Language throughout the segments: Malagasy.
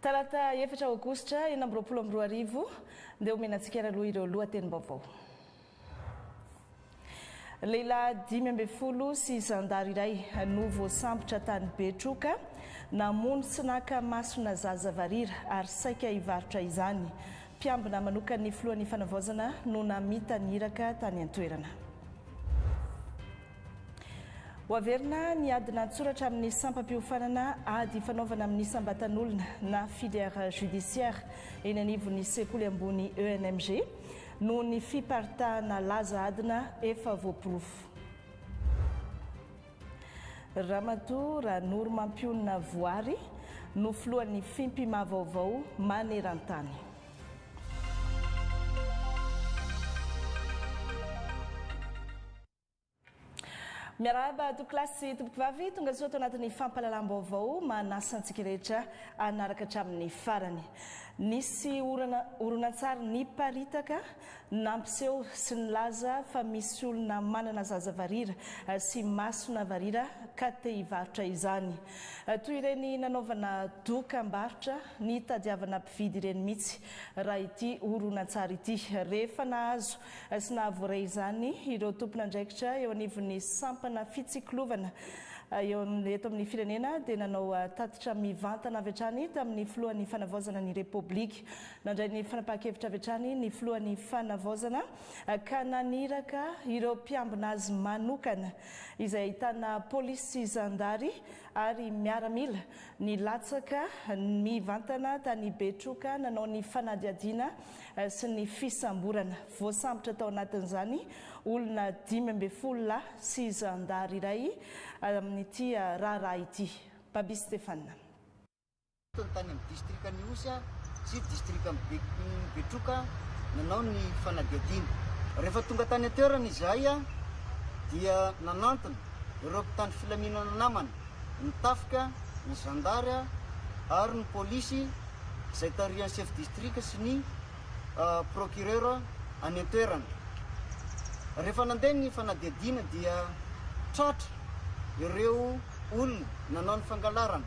Talata 4 Aogositra 2024 dia omenantsika aloha ireo lohatenim-baovao. Lehilahy 5 sy zandary iray no voasambotra tany Betroka namono sy naka masona zaza varira ary saika hivarotra izany. Mpiambina manokana ny filohan'ny fanavaozana no namita niraka tany an-toerana. Hoaverina ny adina antsoratra amin'ny sampam-piofanana ady fanaovana amin'ny sambatan'olona na filière judiciaire eny anivon'ny sekoly ambony ENMG no ny fiparitahana laza adina efa voapirofo. Ramatoa Ranoro Mampionina Voary no filohan'ny fimpima vaovao maneran-tany. Miarahaba tokilasy tompokivavy tonga soa tao anatin'ny fampahalalam-baovao manasa antsika rehetra anaraka hatramin'ny farany. Nisy oronan-tsary niparitaka nampiseho sy nilaza fa misy olona manana zaza varira sy masona varira ka te hivarotra izany. Toy ireny nanaovana dokam-barotra ny tadiavana mpividy ireny mihitsy raha ity oronan-tsary ity. Rehefa nahazo sy nahavoray izany ireo tompon'andraikitra eo anivon'ny sampana fitsiklovana eto amin'ny firenena dia nanao tatitra mivantana avy hatrany tamin'ny filohan'ny fanavaozana ny Repoblika. Nandray ny fanapahan-kevitra avy hatrany ny filohan'ny fanavaozana ka naniraka ireo mpiambina azy manokana izay ahitana polisy sy zandary ary miaramila ny latsaka mivantana tany Betroka nanao ny fanadiadiana sy ny fisamborana. Voasambotra tao anatin'izany olona 5 lahy sy zandary iray amin'ity raharaha ity. Babi Stéphane. Tany amin'ny distrika ny Osy sy distrika Betroka nanao ny fanadiadiana. Rehefa tonga tany an-toerana izahay dia nanantona ireo mpitandro filaminana namana, ny tafika, ny zandary ary ny polisy izay tarihan'ny chef district sy ny procureur any an-toerana. Rehefa nandeha ny fanadiadiana dia tratra ireo olona nanao ny fangalarana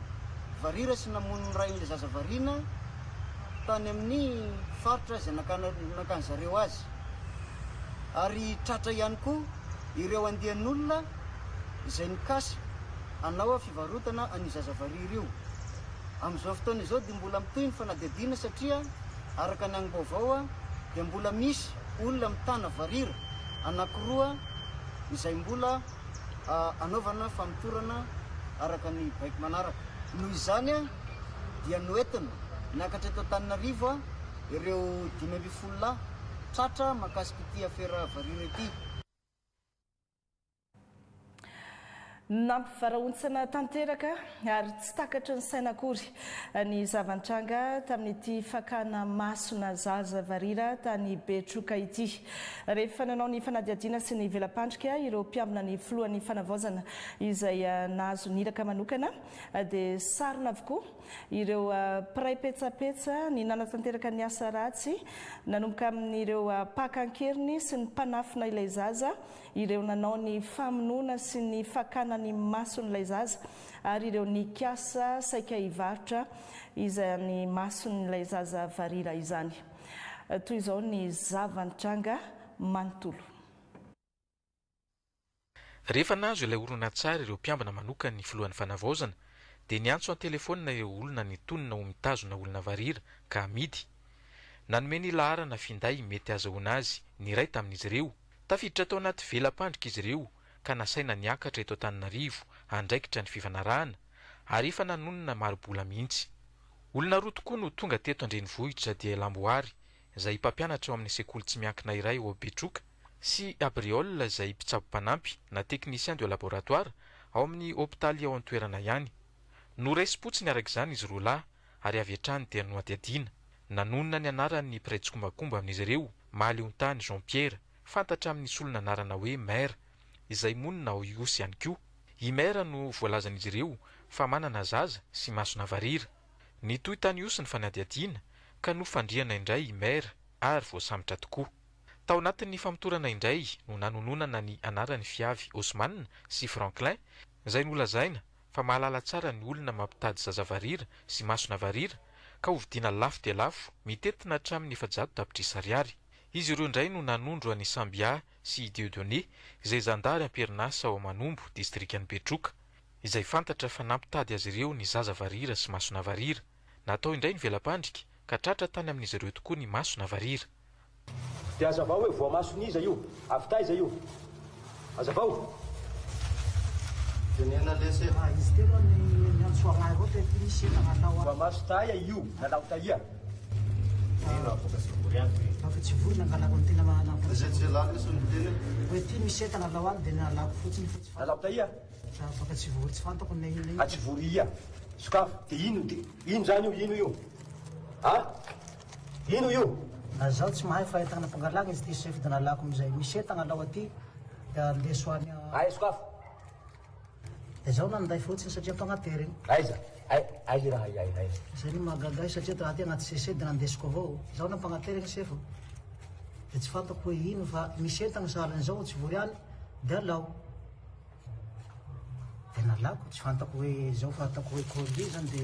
varira sy namono ny rain'ilay zaza varina tany amin'ny faritra izay nakany zareo azy. Ary tratra ihany koa ireo andian'olona izay nikasa hanao fivarotana any zaza varira io. Amin'izao fotoana izao dia mbola mitohy ny fanadiadiana satria araka ny agnim-baovao dia mbola misy olona mitana varira anankiroa izay mbola anaovana famitorana araka ny baiko manaraka. Noho izany dia noentina niakatra eto Antananarivo ireo 5 lahy tratra mahakasika ity afera varira ity. Nampivarahontsana tanteraka ary tsy takatry ny saina akory ny zavantranga tamin'ity fakana masona zaza varira tany Betroka ity. Rehefa nanao ny fanadiadiana sy ny velam-pandrika ireo mpiambina ny filohan'ny fanavaozana izay nahazo niraka manokana dia sarona avokoa ireo mpiray petsapetsa ny nanatanteraka ny asa ratsy nanomboka amin'ireo pakan-keriny sy ny mpanafina ilay zaza, ireo nanao ny famonoana sy ny fakana ny mason'ilay zaza ary ireo nikasa saika hivarotra izay ny mason'ilay zaza varira izany. Toy izao ny zavantranga manontolo. Rehefa nahazo ilay oronan-tsary ireo mpiambina manokana ny filohan'ny fanavaozana dia niantso an-telefonina ireo olona nitonona ho mitazona olona varira ka amidy. Nanome ny laharana finday mety azahoana azy ny iray tamin'izy ireo. Tafiditra tao anaty velam-pandrika izy ireo ka nasaina niakatra eto Antananarivo handraikitra ny fifanarahana ary efa nanonona marobola mihitsy. Olona roa tokoa no tonga teto Andrenivohitra dia Lamboary izay mpampianatra ao amin'ny sekoly tsy miankina iray ao Betroka sy Abriol izay mpitsabo-panampy na technicien de laboratoire ao amin'ny hôpitaly ao an-toerana ihany. Noraisi-potsiny araka izany izy roa lahy ary avy hatrany dia noadiadiana. Nanonona ny anaran'ny mpiray tsokombakomba amin'izy ireo, Mahaleontany Jean-Pierre, fantatra amin'ny solona anarana hoe maire, izay monina ao Iosy ihany koa. I maire no voalazan'izy ireo fa manana zaza sy masona varira. Nitohy tany Iosy ny fanadiadiana ka nofandriana indray i maire ary voasambotra tokoa. Tao anatin'ny famotorana indray no nanononana ny anaran'ny fiavy Osman sy Franklin izay nolazaina fa mahalala tsara ny olona mampitady zaza varira sy masona varira ka hovidiana lafo dia lafo mitetina hatramin'ny efajato tapitrisa ariary. Izy ireo indray no nanondro an'i Sambia sy Dieudonné izay zandary am-perinasa ao Manombo distrikan'ny Betroka, izay fantatra fa nampitady azy ireo ny zaza Varira sy Masona Varira. Natao indray ny velam-pandrika ka tratra tany amin'izy ireo tokoa ny Masona Varira. Dia azavao hoe voamasoniza io, avy taiza io. Azavao. Izy telo ny antsoagna avao te misy nanao Voamaso taia io, nalao taia. Afaka tsy vory nangalako ny tena hoe ty misy entana lao any dia nalako fotsiny fa tsy Nalao taia. afaka tsy vory tsy fantako na ino Atsy vory ia. Sokafo, dia ino zany io, ino io? Ha? Ino io? na zaho tsy mahay fa entana nampangalana izy ty sefy dia nalako amizay misy entana lao aty dia leso any Ay, sokafo. dia zaho nanday fotsiny satria mpagnateriny Aiza? Ay raha ay. zay ny mahagaga satria raha ty anaty sese dia nandesiko avao zaho nampagnateriny sefo dia tsy fantako hoe ino fa misy entana sahalan'izao tsy vory any dia alao dia nalako tsy fantako hoe zao fantako hoe colis zany dia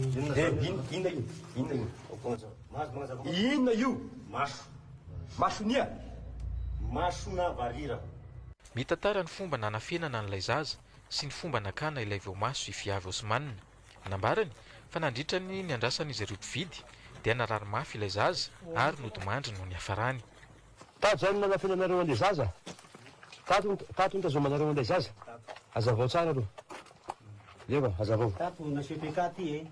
Inona io? Inona io? Maso. Masonia? Masona Varira. Mitantara ny fomba nanafenana n'ilay zaza sy ny fomba nakana ilay voamaso i viavy Osmanina. Nambarany fa nandritrany ny andrasan'izy ireo mpividy dia narary mafy ilay zaza ary nodimandry noho ny hafarany. Tato zany nanafenanareo an'ilay zaza? Tato nitazomanareo an'ilay zaza? Azavao tsara aloha. Eva, azavao. Tato nasiho pekaty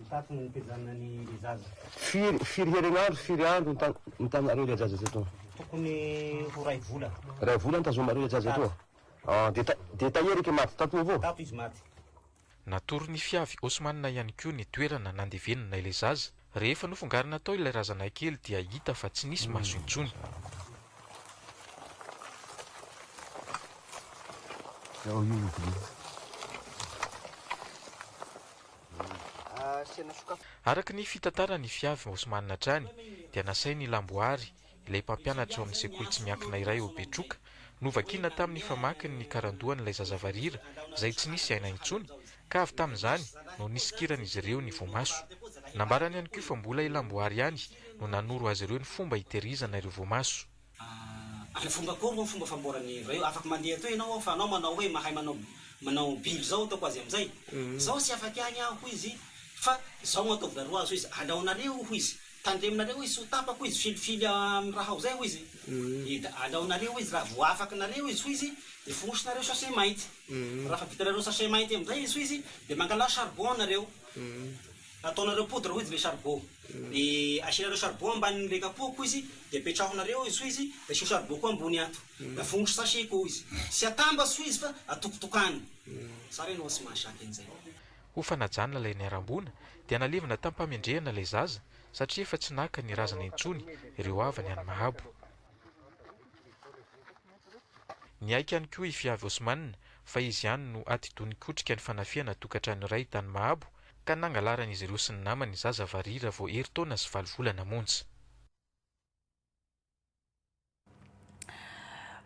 tato nipejana ny zaza. Firy herinandro, firy andro nitanareo ilay zaza teto? Tokony ho ray vola. Ray vola nitazomareo ilay zaza teto? Dia taherika maty tato avao? Tato izy maty. Natory ny fiavy Osmanina ihany koa ny toerana nandevenina ilay zaza. Rehefa nofongarina tao ilay razana kely dia hita fa tsy nisy maso intsony. Araka ny fitantarany fiavy Osmanina trany dia nasainy lamboary ilay mpampianatra ao amin'ny sekoly tsy miankina iray ao Betroka novakiana tamin'ny famakiny ny karandohan'ilay zaza Varira izay tsy nisy aina intsony ka avy tamin'izany no nisikiran'izy ireo ny voamaso. Nambarany ihany koa fa mbola ilamboary ihany no nanoro azy ireo ny fomba hitehirizana ireo voamaso. Any fomba koa fomba famboarany ireo afaka mandeha to ianao fa anao manao hoe mahay manao bily zao ataoko azy amizay zao sy afaka any aho izy fa zao ataovy garoa azo izy alaonareo ho izy tandreminareo izy tapako izy filifily amin'ny raha ao zay ho izy da alaonareo izy raha voafaka nareo izy ho izy dia fonosonareo sachet mainty raha fa vitanareo sachet mainty amizay izy ho izy dia mangala charbon nareo ataonareo poudre ho izy le charbon dia asianareo charbon ambanin'le kapoko izy dia petrahonareo izy ho izy dia asio charbon koa ambony ato da fonosy sachet koa izy sy atambaso izy fa atokotokany sara ianao sy mahasaky an'izay. Ho fanajanona ilay niarambona dia nalevina tampamendrehana ilay zaza satria efa tsy naka ny razana intsony ireo avany any Mahabo. Niaika ihany koa i fiavy Osmanina fa izy ihany no atidonikotrika ny fanafiana tokantrano iray tany Mahabo ka nangalaran'izy ireo sy ny namany zaza Varira vao herintaona sy 7 volana monja.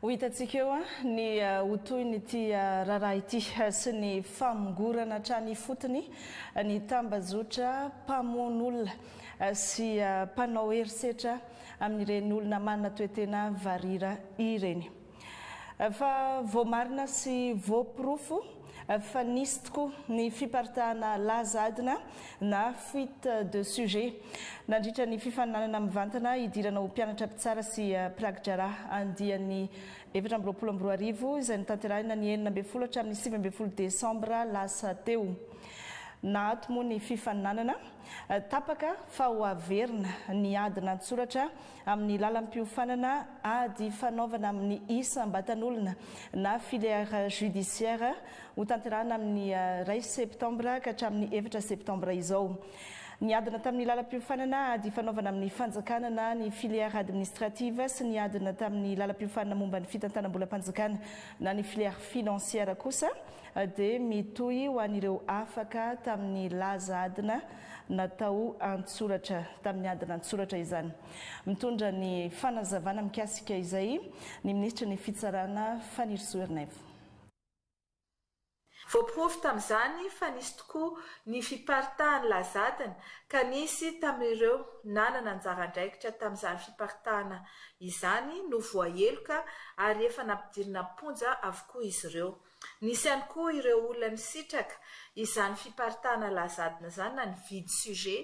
Ho hitantsika eo ny hotoyny ity raharaha ity sy ny famongorana hatrany fotony ny tambazotra mpamoan'olona sy mpanao herisetra amin'ireny olona manana toetena Varira ireny. Fa voamarina sy voapirofo fa nisy tokoa ny fiparitahana laza adina na fuite de sujet nandritra ny fifaninanana mivantana idirana ho mpianatra mpitsara sy pragidrara andian'ny 2024 izay nitanterahina ny 9 hatramin'ny 15 desambra lasa teo. Nahato moa ny fifaninanana tapaka fa ho averina ny adina antsoratra amin'ny lalam-piofanana ady fanaovana amin'ny isam-batan'olona na filière judiciaire ho tanterahana amin'ny 2 septambra ka hatramin'ny 4 septambra izao. Ny adina tamin'ny lalam-piofanana ady fanaovana amin'ny fanjakana na ny filière administrative sy ny adina tamin'ny lalam-piofanana momba ny fitantanam-bolam-panjakana na ny filière financière kosa dia mitohy ho an'ireo afaka tamin'ny laza adina natao antsoratra tamin'ny adina antsoratra izany. Mitondra ny fanazavana mikasika izay ny ministra ny fitsarana Fanny Soernef. voaporofo tamin'izany fa nisy tokoa ny fiparitahany lazadina ka nisy tamin'ireo nanana anjara-draikitra tamin'izany fiparitahana izany no voaheloka ary efa nampidirina ponja avokoa izy ireo. Nisy ihany koa ireo olona nisitraka izany fiparitahana lazadina izany na nividy sujet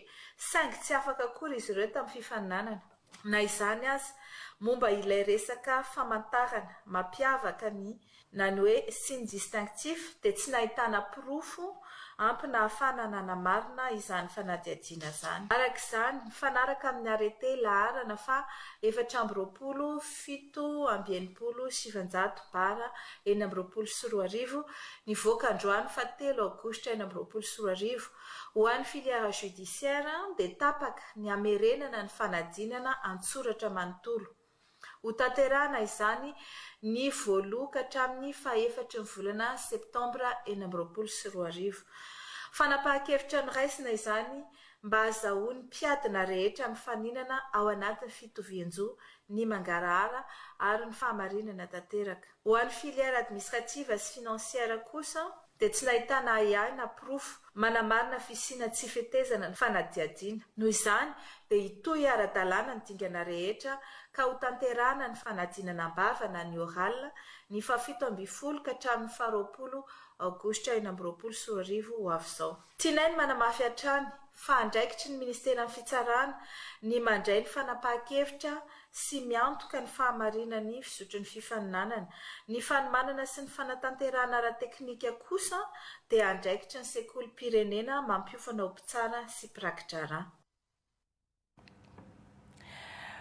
saingy tsy afaka akory izy ireo tamin'ny fifaninanana. Na izany aza momba ilay resaka famantarana mampiavaka na ny hoe signe distinctif dia tsy nahitana pirofo ampy na ahafahana nanamarina izany fanadihadiana izany. Araka izany mifanaraka amin'ny arete laharana fa 4/7/1970 nivoaka androany fa 3 aogositra 1970 ho an'ny filière judiciaire dia tapaka ny amerenana ny fanadinana an-tsoratra manontolo. Ho tanterahana izany ny voaloha ka hatramin'ny faha-4 ny volana septambra 1970. Fanapahan-kevitra noraisina izany mba ahazahoany mpiadina rehetra mifaninana ao anatin'ny fitovian-jo ny mangarahara ary ny fahamarinana tanteraka. Ho an'ny filière administrative sy financiaire kosa dia tsy nahitana ahiahy na pirofo manamarina fisiana tsy fetezana ny fanadihadiana. Noho izany dia hitohy ara-dalàna ny dingana rehetra ka ho tanterahana ny fanadinana am-bava ny oral ny faha-7 ka hatramin'ny 20 aogositra 1970 ho avy izao. Tianainy manamafy hatrany fa andraikitry ny ministera ny fitsarana ny mandray ny fanapahan-kevitra sy miantoka ny fahamarinany fisotro ny fifaninanana. Ny fanomanana sy ny fanatanterahana ara-teknika kosa dia andraikitry ny sekolim-pirenena mampiofana ho mpitsara sy mpirakidrara.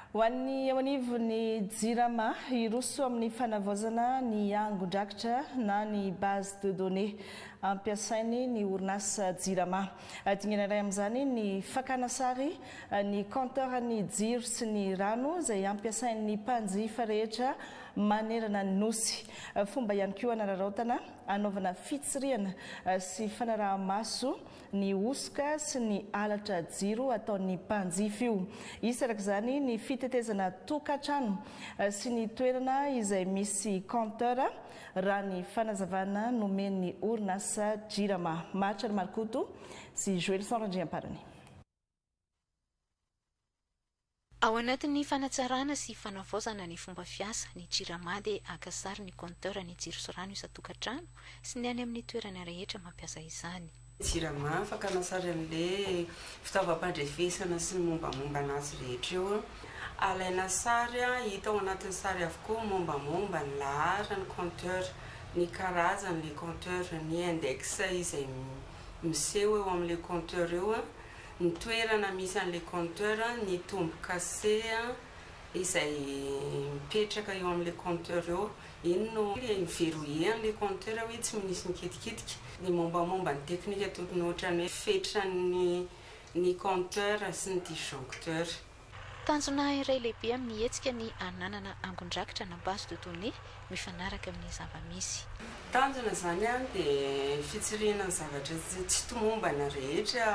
Ho an'ny ao anivon'ny JIRAMA iroso amin'ny fanavaozana ny angon-drakitra na ny base de données ampiasainy ny orinasa JIRAMA. Dingana iray amin'izany ny fakana sary ny compteur ny jiro sy ny rano izay ampiasain'ny mpanjifa rehetra manerana ny nosy. Fomba ihany koa anararaotana anaovana fitsiriana sy fanaraha-maso ny osoka sy ny alatra jiro ataon'ny mpanjifa io. Isarak'izany ny fitetezana tokantrano sy ny toerana izay misy compteur raha ny fanazavana nomen'ny orinasa JIRAMA. Maritra Malikoto sy Joël Sandrandriam-parany. Ao anatin'ny fanatsarana sy fanavaozana ny fomba fiasa ny JIRAMA dia akasary ny compteur ny jiro sy rano isa-tokantrano sy ny any amin'ny toerana rehetra mampiasa izany. JIRAMA fakana sary amin'ilay fitaovam-pandrefesana sy ny mombamomba anazy rehetra eo. Alaina sary hita ao anatin'ny sary avokoa mombamomba ny lahara ny compteur, ny karazan'ilay compteur, ny index izay miseho eo amin'ilay compteur eo, ny toerana misy an'ilay compteur, ny tombo-kase izay mipetraka eo amin'ilay compteur eo, iny no miverrouiller an'ilay compteur hoe tsy minisy mikitikitika. Ny mombamomba ny teknika tokony ohatran'ny hoe fetran'ny compteur sy ny disjoncteur. Tanjona iray lehibe amin'ny hetsika ny ananana angon-drakitra na base de données mifanaraka amin'ny zava-misy. Tanjona izany dia fitsiriana ny zavatra tsy tomombana rehetra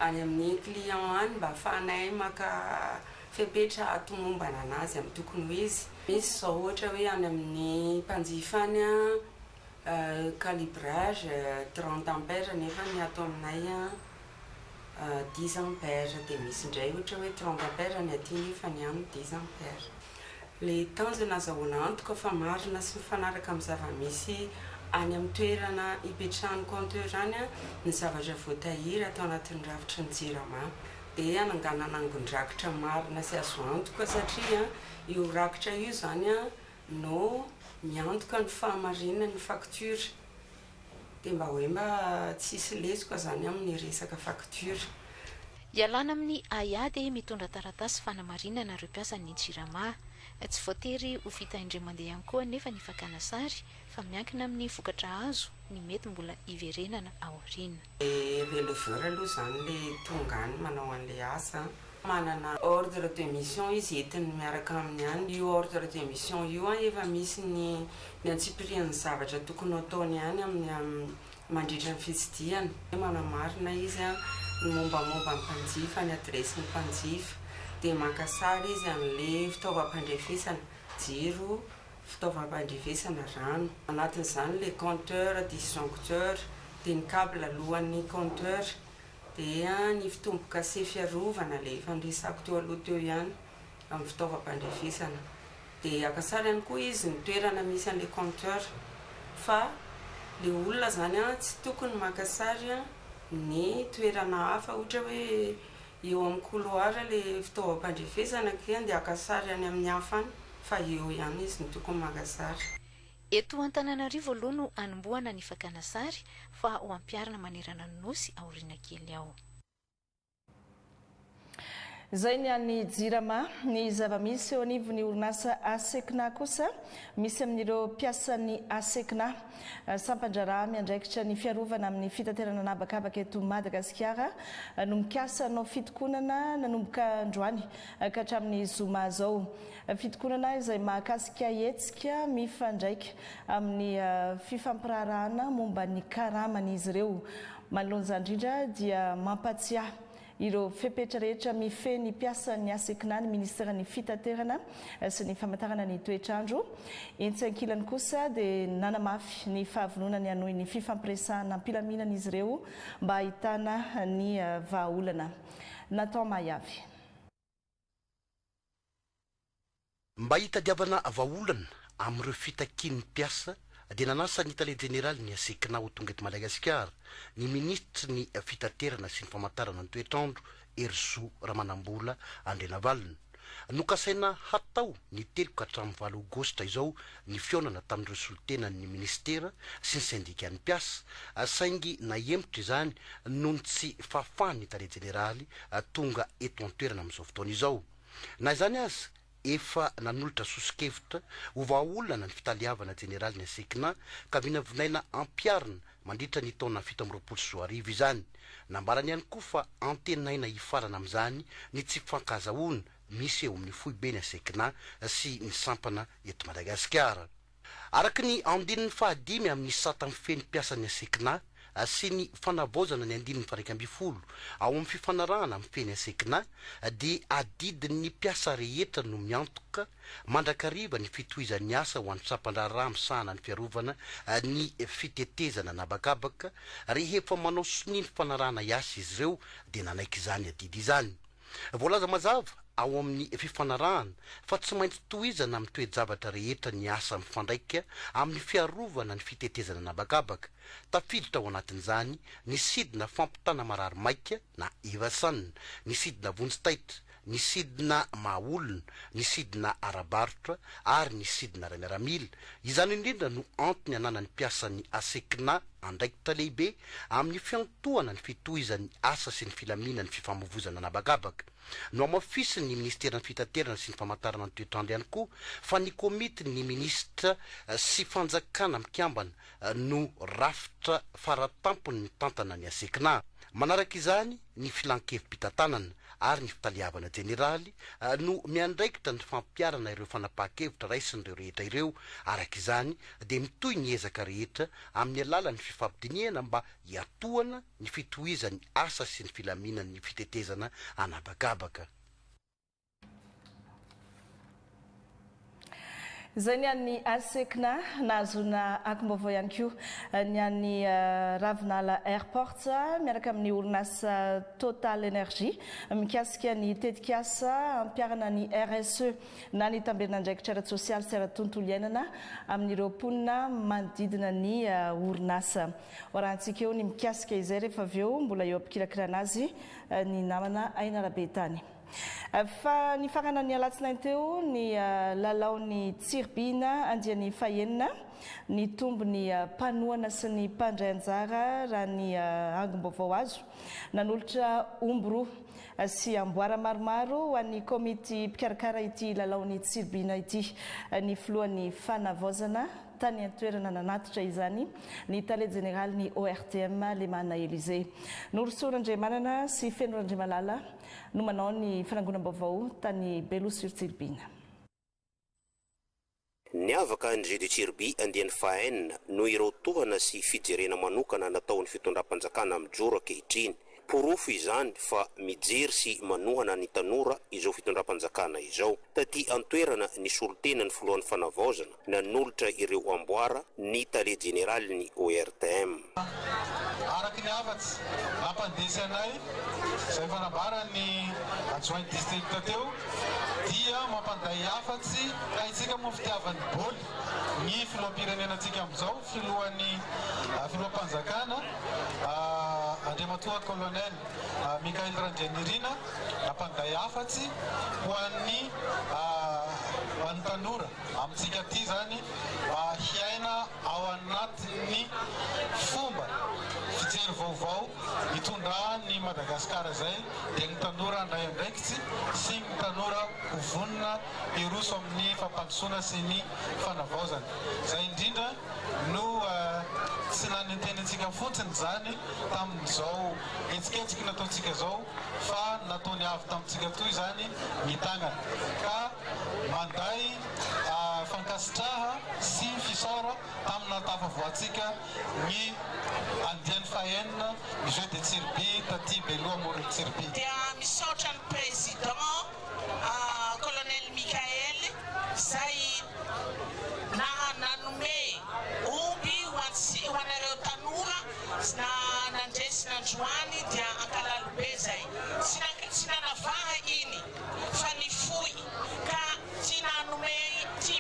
any amin'ny client any mba ahafahanay maka fepetra atomombana anazy amin'ny tokony ho izy. Misy izao ohatra hoe any amin'ny mpanjifa any calibrage 30 ampères nefa ny atao aminay 10 ampères dia misy indray ohatra hoe 30 ampères ny aty nefa ny any 10 ampères. Le tanjona azahoana antoka fa marina sy mifanaraka amin'ny zava-misy any amin'ny toerana ipetrahan'ny compteur any ny zavatra voatahiry atao anatin'ny rafitra ny JIRAMA dia ananganana angon-drakitra marina sy azo antoka satria io rakitra io zany no miantoka ny fahamarinana ny facture dia mba hoe mba tsisy lesoka zany amin'ny resaka facture. Ialana amin'ny aya dia mitondra taratasy fanamarinana ireo mpiasan'ny JIRAMA. Tsy voatery ho vita indray mandeha ihany koa nefa ny fakana sary fa miankina amin'ny vokatra azo ny mety mbola iverenana aoriana. Releveur aloha zany le tonga any manao an'ilay asa manana ordre de mission izy entiny miaraka amin'ny any. Io ordre de mission io efa misy ny antsipirian'ny zavatra tokony ataony any amin'ny mandritra ny fitsidiany. Manamarina izy ny mombamomba ny mpanjifa, ny adresy ny mpanjifa dia maka sary izy amin'ilay fitaovam-pandrefesana jiro, fitaovam-pandrevesana rano anatin'izany le compteur disjoncteur dia ny câble alohan'ny compteur dia ny fitomboka se fiarovana le fandresako teo aloha teo ihany amin'ny fitaovam-pandrevesana dia akasary ihany koa izy ny toerana misy an'le compteur fa le olona zany tsy tokony makasary ny toerana hafa ohatra hoe eo amin'ny couloir le fitaovam-pandrevesana keny dia akasary any amin'ny hafa any fa eo ihany izy ny tokony makasary. Eto Antananarivo aloha no anombohana ny fakana sary fa ho ampiarina manerana ny nosy aoriana kely ao. Zay ny an'ny Jirama ny zava-misy eo anivon'ny orinasa Asekna kosa misy amin'ireo mpiasan'ny Asekna sampandrara miandraikitra ny fiarovana amin'ny fitaterana anabakabaka eto Madagasikara no mikasa anao fitokonana nanomboka androany ka hatramin'ny zoma zao. Fitokonana izay mahakasika hetsika mifandraika amin'ny fifampirarahana momba ny karaman'izy ireo. Manoloana indrindra dia mampatsiahy ireo fepetra rehetra mifeny mpiasa ny Asekna ny ministeran'ny fitaterana sy ny famantarana ny toetrandro. Entsi-ankilany kosa dia nanamafy ny fahavononany hanohy ny fifampiresahana ampilaminana izy ireo mba ahitana ny vahaolana. Natao Mayavy. Mba hitadiavana vahaolana amin'ireo fitakian'ny mpiasa dia nanasa ny tale général ny Asekna ho tonga eto Madagasikara ny ministry ny fitaterana sy ny famantarana ny toetrandro Erso Ramanambola Andrenavalona nokasaina hatao ny 3-7 Aogositra izao ny fionana tamin'ireo solitenan'ny ministera sy ny syndicat ny mpiasa saingy nahembotra izany noho tsy fafany tale généraly tonga eto an-toerana amin'izao fotoana izao. Na izany aza efa nanolotra sosikevitra ho vahaolana ny fitaliavana général ny Asekna ka vinavinaina ampiarina mandritra ny taona 720 izany. Nambarany ihany koa fa antenaina hifarana amin'izany ny tsy fankazahoana misy eo amin'ny foibe ny Asekna sy ny sampana eto Madagasikara. Araka ny andininy fahadimy amin'ny satany feny mpiasan'ny Asekna sy ny fanavaozana ny andininy faraika-ambin'ny folo ao amin'ny fifanarahana amin'ny feny Asekna dia adidin'ny mpiasa rehetra no miantoka mandrakariva ny fitohizan'ny asa ho an'ny sampandrara misahana ny fiarovana ny fitetezana nabakabaka rehefa manao sony ny fanarahana asa izy ireo dia nanaiky izany adidy izany. Voalaza mazava ao amin'ny fifanarahana fa tsy maintsy tohizana amin'ny toe-javatra rehetra ny asa mifandraika amin'ny fiarovana ny fitetezana nabakabaka. Tafiditra ao anatin'izany ny sidina fampitana marary maika na evasanina, ny sidina vonjitaitra, ny sidina mahaolona, ny sidina arabarotra ary ny sidina ramiaramila. Izany indrindra no antony ananan'ny mpiasan'ny Asekna andraikitra lehibe amin'ny fiantohana ny fitohizan'ny asa sy ny filaminan'ny fifamoivozana nabakabaka. No amafisiny ny ministeran'ny fitaterana sy ny famantarana ny toetrandro ihany koa fa ny komity ny ministra sy fanjakana mikambana no rafitra faratampony ny tantana ny Asekna. Manaraka izany ny filankevim-pitantanana ary ny fitaliavana généraly no miandraikitra ny fampiarana ireo fanapahan-kevitra raisin'ireo rehetra ireo. Araka izany dia mitohy ny ezaka rehetra amin'ny alalan'ny fifampidiniana mba hiatohana ny fitohizan'ny asa sy ny filaminan'ny fitetezana anabakabaka. Zay ny an'ny Asekna nazona akom-baovao ihany koa ny an'ny Ravinala Airport miaraka amin'ny orinasa Total Energie mikasika ny tetikasa ampiarana ny RSE na ny tamberin'andraikitra ara-tsosialy sy ara-tontolo iainana amin'ireo mponina manodidina ny orinasa. Orantsika eo ny mikasika izay rehefa avy eo mbola eo ampikirakirana azy ny namana Aina Rabetany. Fa ny farana ny alatsinainy teo ny lalaon'ny Tsirbina andian'ny fahenina ny tombony mpanoana sy ny mpandray anjara raha ny angom-baovao azo nanolotra ombro sy amboara maromaro ho an'ny komity mpikarakara ity lalaon'ny Tsirbina ity. Ny filohan'ny fanavaozana tany an-toerana nanatitra izany ny tale général ny ORTM Lemana Élysée. Norosorandriamanana sy Fenoran-Driamalala no manao ny fanangonam-baovao tany Beloa-sur-Tsirbina. Niavaka André de Tirby andian'ny fahenina no ireo tohana sy fijerena manokana nataon'ny fitondram-panjakana amin'ny joro ankehitriny. porofo izany fa mijery sy manohana ny tanora izao fitondram-panjakana izao. Taty antoerana ny solotena ny filohan'ny fanavaozana nanolotra ireo amboara ny tale jeneraly ny ORTM. Araky ny afatsy nampandesy anay izay fanambarany adjoint district teo dia mampanday afatsy ka itsika moa fitiavan'ny boly ny filoham-pirenenantsika amin'izao filohan'ny filoham-panjakana Andriamatoa Colonel Mikael Randrianirina nampanday afatsy ho an'ny tanora amintsika ty zany hiaina ao anatin'ny fomba fijery vaovao mitondra ny Madagasikara zay dia ny tanora andray andraikitsy sy ny tanora hovonina iroso amin'ny fampandrosoana sy ny fanavaozana. Zay indrindra no tsy nanentenitsika fotsiny zany tamin'izao etsiketsiky nataontsika zao fa nataony avy tamintsika toy zany mitangana ka manday fankasitraha sy fisaora tamina tafavoatsika ny andiany fahenina ny jeu de Tsirby taty Beloa Moro Tsirby. Dia misaotra ny président colonel Mikael zay nanome omby ho anareo tanora na nandresy nandroany dia ankalalobe zay tsy nanavaha iny fa nifoy ka ty nanome ty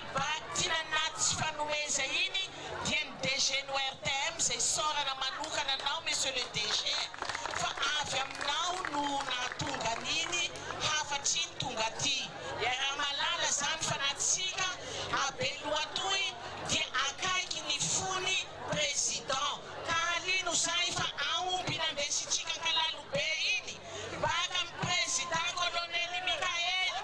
nanaty tsy fanomeza iny dia ny DG ny ORTM zay sorana manokana anao monsieur le DG fa avy aminao no nahatonga an'iny hafatry ny tonga ty malala zany fa natsika Beloa toy dia akaiky ny fony président ka alino zay fa aomby nandesitsika ankalalobe iny baka amin'ny président colonel Mikael.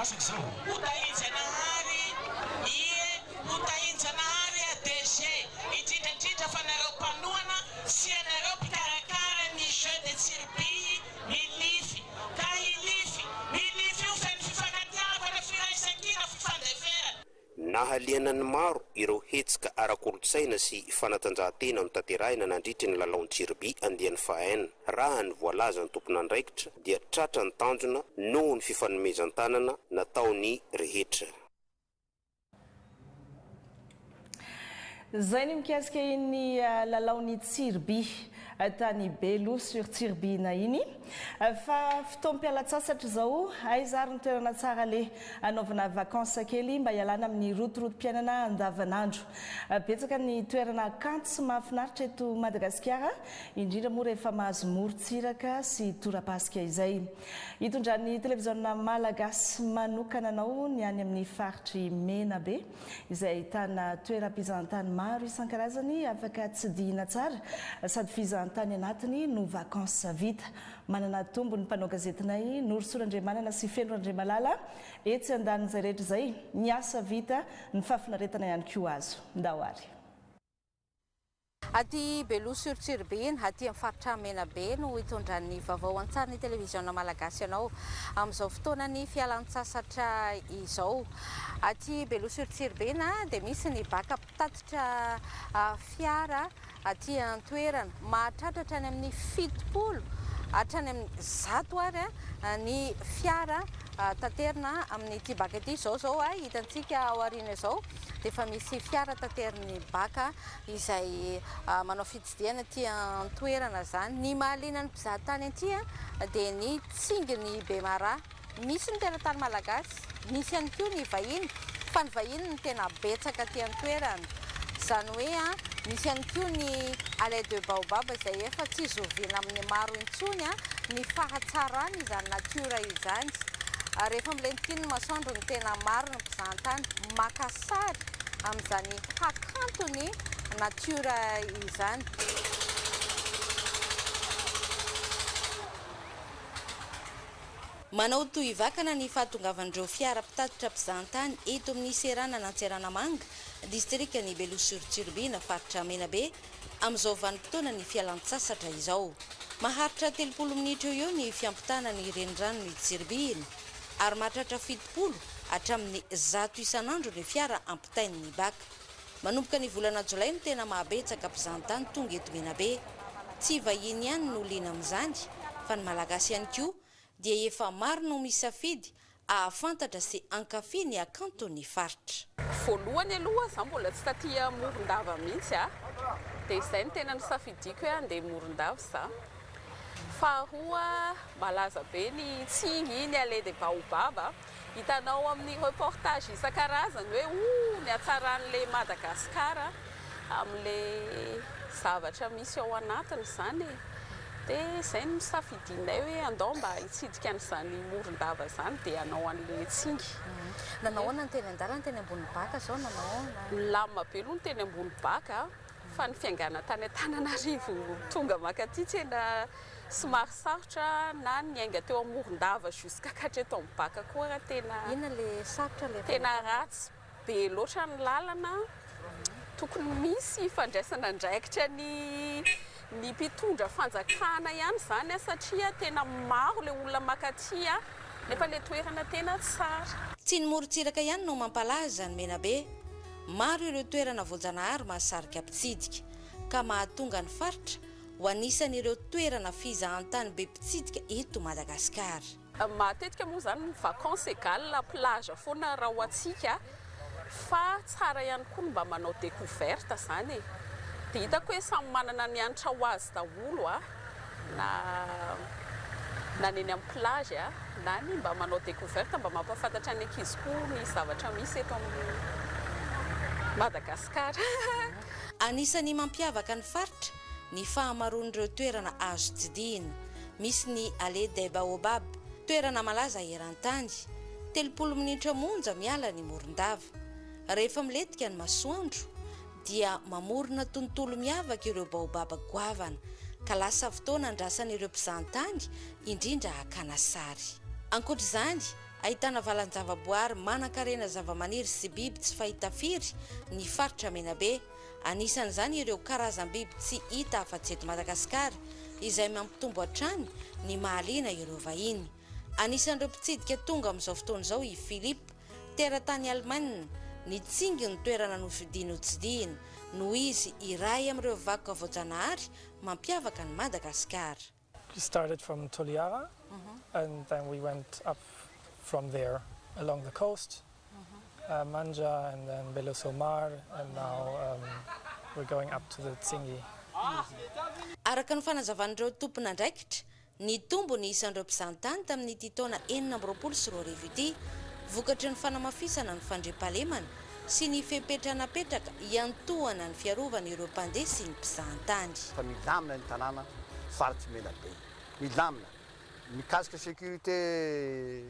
Utahinjanahary utahinjanahary a DG indrindrandrindra fa nareo mpanoana sy anareo mpikarakara ny jeu de Tsirby milify ka milify io feny fifanatiavana firaisan-kina fifandeverana. Nahaliana ny maro ireo hetsika ara-kolotsaina sy fanatanjahantena notanterahina nandritra ny lalaon'ny Tsirby andiany fahaenina. Raha ny voalazany tompon'andraikitra dia tratra ny tanjona noho ny fifanomezan-tanana nataony rehetra. Zay ny mikasika iny lalaon'ny Tsirby tany Beloa sur Tsirby na iny fa fotoam-pialatsasatra zao aizary ny toerana tsara le anaovana vakansa kely mba hialana amin'ny rotorotom-piainana andavanandro. Betsaka ny toerana kanto sy mahafinaritra eto Madagasikara indrindra moa rehefa mahazo morontsiraka sy torapasika izay. Hitondran'ny televiziona malagasy manokana anao ny any amin'ny faritry Menabe izay ahitana toeram-pizahantany maro isan-karazany afaka tsidihina tsara sady fizahantany anatiny no vakansa vita. Manana tombony mpanao gazetinay Norosorandriamanana sy Fenondriamalala etsy andanin'izay rehetra zay ny asa vita ny fafinaretana ihany koa azo. Ndahoary. Aty Beloa sur Tsirby aty amin'ny faritra Menabe no hitondran'ny vaovao an-tsary ny televiziona malagasy ianao amin'izao fotoana ny fialan-tsasatra izao. Aty Beloa sur Tsirby dia misy ny baka mpitatitra fiara aty an-toerana mahatratratra any amin'ny 70 hatrany amin'ny 100 ary ny fiara taterina amin'ny ty baka ity. Zao hitantsika ao aoriana zao dia efa misy fiara tateriny baka izay manao fitsidiana ty an-toerana zany. Ny mahaliana ny mpizahatany aty dia ny tsinginy Bemara. Misy ny teratany malagasy, misy ihany koa ny vahiny, fa ny vahiny ny tena betsaka ty an-toerana. Zany hoe misy ihany koa ny Allée de Baobab izay efa tsy zoviana amin'ny maro intsony ny fahatsarany izany natiora izany. Rehefa milentiny masoandro ny tena maro ny mpizahantany maka sary amin'izany hakantony natiora izany. Manao toy vakana ny fahatongavan'ireo fiara mpitatitra mpizahantany eto amin'ny serana n'Antsiranamanga, distrika ny Beloa sur Tsirby na faritra Menabe amin'izao vanim-potoana ny fialan-tsasatra izao. Maharitra 30 minitra eo ny fiampitana ny renirano ny Tsirby ary mahatratra 70 hatramin'ny 100 isan'andro ny fiara ampitain'ny baka. manomboka ny volana jolay no tena mahabetsaka mpizahatany tonga eto Menabe. Tsy vahiny ihany no liana amin'izany fa ny malagasy ihany koa dia efa maro no misafidy ahafantatra sy ankafy ny akanton'ny faritra. Voalohany aloha za mbola tsy taty Morondava mihitsy dia izay no tena nisafidiko hoe andeha Morondava za. Faharoa malaza be ny Tsingy ny Allée des Baobab. Hitanao amin'ny reportage isan-karazany hoe ny hatsaran'le Madagasikara amin'le zavatra misy ao anatiny izany. Dia izay no nisafidinay hoe andao mba hitsidika an'izany Morondava izany dia hanao an'le Tsingy. Nanao ahoana ny teny an-dalana teny ambony baka zao nanao? Milamina be aloha ny teny ambony baka fa ny fiangana tany Antananarivo tonga makaty tena somary sarotra na niainga teo Morondava jusqu'à eto amin'ny baka koa tena ina le sarotra le tena ratsy be loatra ny lalana. Tokony misy fandraisana ndraikitra ny mpitondra fanjakana ihany zany satria tena maro le olona makaty nefa le toerana tena tsara. Tsy ny morontsiraka ihany no mampalaza ny Menabe. Maro ireo toerana voajanahary mahasarika mpitsidika ka mahatonga ny faritra ho anisan'ireo toerana fizahantany be mpitsidika eto Madagasikara. Matetika moa zany ny vacances égale plage foana raha ho antsika fa tsara ihany koa mba manao découverte zany. Dia hitako hoe samy manana ny hanitra ho azy daholo na neny amin'ny plage na ny mba manao découverte mba mampafantatra ny ankizy koa ny zavatra misy eto amin'ny Madagasikara. Anisany mampiavaka ny faritra ny fahamaroan'ireo toerana azo tsidihina. Misy ny Allée des Baobab, toerana malaza eran-tany, 30 minitra monja miala ny Morondava. Rehefa miletika ny masoandro dia mamorona tontolo miavaka ireo baobab goavana ka lasa fotoana andrasan'ireo mpizahatany indrindra hakana sary. Ankoatr'izany ahitana valan-javaboary manan-karena zavamaniry sy biby tsy fahita firy ny faritra Menabe. Anisan'izany ireo karazam-biby tsy hita afa-tsy eto Madagasikara izay mampitombo hatrany ny mahaliana ireo vahiny. Anisan'ireo mpitsidika tonga amin'izao fotoana izao i Philippe, teratany Allemagne, ny Tsingy ny toerana nofidiany ho tsidihina noho izy iray amin'ireo vakoka voajanahary mampiavaka ny Madagasikara. We started from Toliara and then we went up from there along the coast. Manja and then Belosomar and now we're going up to the Tsingy. Araka ny fanazavan'ireo tompona ndraikitra, ny tombo ny isan'ireo mpizahatany tamin'ity taona 2024 ity, vokatry ny fanamafisana ny fandriampahalemana sy ny fipetranapetraka iantohana ny fiarovana ireo mpandeha sy ny mpizahatany. Fa milamina ny tanàna faritsy Menabe. Milamina. Mikasika sécurité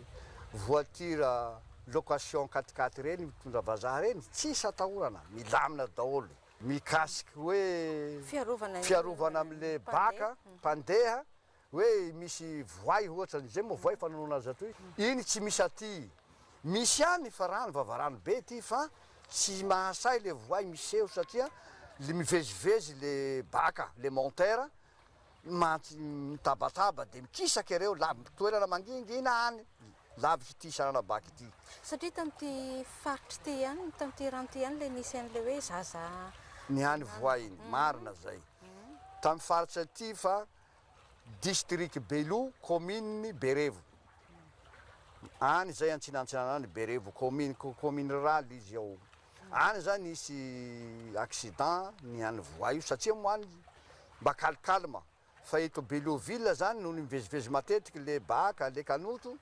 voiture location 4x4 reny mitondra vazaha reny tsisy atahorana, milamina daholo. Mikasika hoe fiarovana amin'le baka mpandeha hoe misy voay ohatra n'izay moa voay fananona azy atoy. Iny tsy misy aty. Misy ihany fa rano vavarano be ty fa tsy mahasay le voay miseho satria le mivezivezy le baka, le montera mitabataba dia mikisaka ireo toerana mangingina any lavitra ity sanana baka ity. Satria tamin'ity faritra ity ihany, tamin'ity rano ity ihany le nisy an'le hoe zaza ny any voay iny, marina zay. Tamin'ny faritra ity fa district Belo, commune Berevo. Any zay antsinantsinana any Berevo, commune rurale izy ao. Any zany nisy accident ny any voay io satria mo any mba calme. Fa eto Beloville zany no mivezivezy matetiky le baka, le kanoto,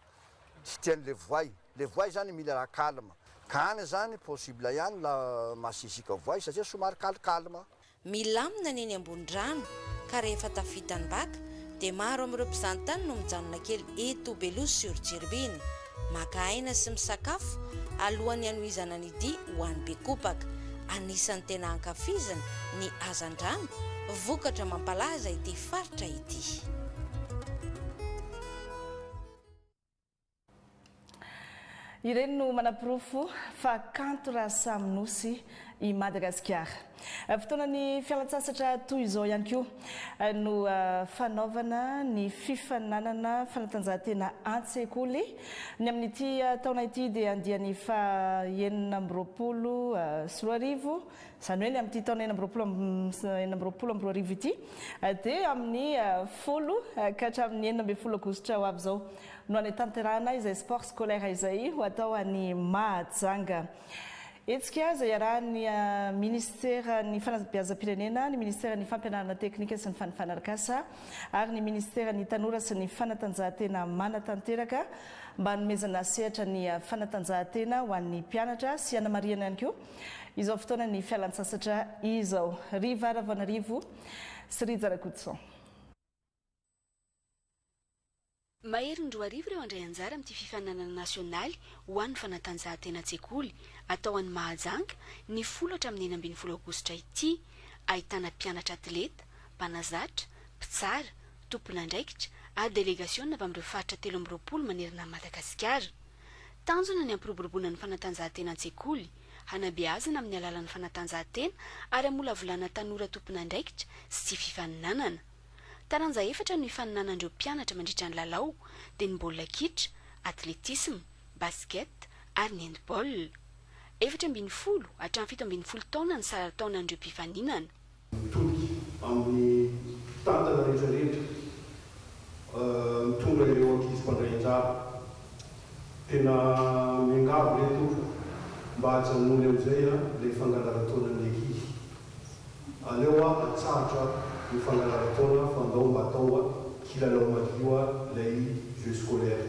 tsy tian'le voay. Le voay zany mila raha calme. Ka any zany possible ihany la masisika voay satria somary calme. Milamina ny eny ambony-drano ka rehefa tafitany baka dia maro amin'ireo mpizahatany no mijanona kely eto Belosur-Tsirbine, maka aina sy misakafo alohan'ny anohizana ny dia ho an'ny bekopaka. Anisan'ny tena ankafizana ny hazan-drano vokatra mampalaza ity faritra ity. Ireny no manapirofo fa kanto raha samy nosy i Madagasikara. Fotoanany fialan-tsasatra toy izao ihany koa no fanaovana ny fifaninanana fanatanjahantena an-tsekoly ny amin'ity taona ity dia andiany fa 2024 sy 2025 izany hoe ny amin'ity taona 2024 ity dia amin'ny 10 ka hatramin'ny 12 aogositra ho avy zao no any tanterahana izay sport scolaire izay ho atao any Mahajanga. Etsika izay iarahan'ny ministera ny fanabeazam-pirenena, ny ministera ny fampianarana teknika sy ny fanafanan-kasa ary ny ministera ny tanora sy ny fanatanjahantena manatanteraka mba nomezana sehatra ny fanatanjahantena ho an'ny mpianatra sy anamariana ihany koa izao fotoana ny fialan-tsasatra izao. Riva Ravanarivo sy Rijarakodson. Mahery ny 2 arivo ireo andray anjara amin'ity fifaninanana nasionaly ho an'ny fanatanjahantena an-tsekoly atao an'ny Mahajanga ny 10 hatramin'ny 12 aogositra ity, ahitana mpianatra atleta, mpanazatra, mpitsara, tompon'andraikitra ary délégation avy amin'ireo faritra 13 manerana Madagasikara. Tanjona ny ampiroboroboana ny fanatanjahantena an-tsekoly, hanabeazana amin'ny alalan'ny fanatanjahantena ary amolavolana tanora tompon'andraikitra sy fifaninanana. Taranja efatra no ifaninanan'ireo mpianatra mandritra ny lalao dia ny baolina kitra, atletisme, basket ary ny handball. 17 hatramin'ny 17 taona ny sarataonan'ireo mpifaninana. Mitodika amin'ny tantana rehetrarehetra mitondra ireo ankizy mpandray anjara. Tena miangavo reto mba hajanony amin'izay ilay fangalarataonan'ny ankizy. Aleo atsarotra ny fangalarataona fandao mba atao kilalao madio ilay jeu scolaire.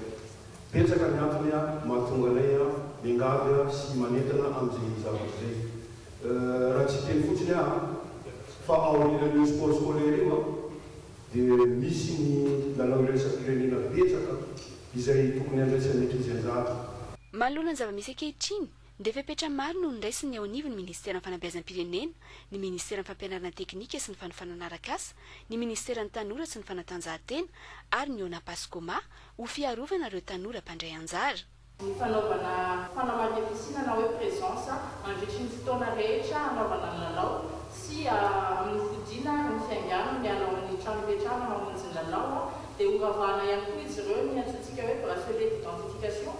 Betsaka ny antony mahatonga anay miangavy sy manentana amin'izay zavatra izay. Raha tsy teny fotsiny fa ao amin'ilay sport scolaire io dia misy ny lalao iraisam-pirenena betsaka izay tokony andraisan'ny ankizy anjara. Manoloana ny zava-misy ankehitriny, dia fepetra maro no niraisiny ao anivon'ny ministera ny fanabeazam-pirenena, ny ministera ny fampianarana teknika sy ny fanofanana arak'asa, ny ministera ny tanora sy ny fanatanjahantena ary ny ONAPASCOMA ho fiarovana ireo tanora mpandray anjara. Ny fanaovana fanamadiam-pisina na hoe présence mandritry ny fotoana rehetra anaovana ny lalao sy amin'ny fodiana ny fianganana ny hanao ny trano be trano mamonjy ny lalao dia horavahana ihany koa izy ireo ny antsointsika hoe bracelet d'identification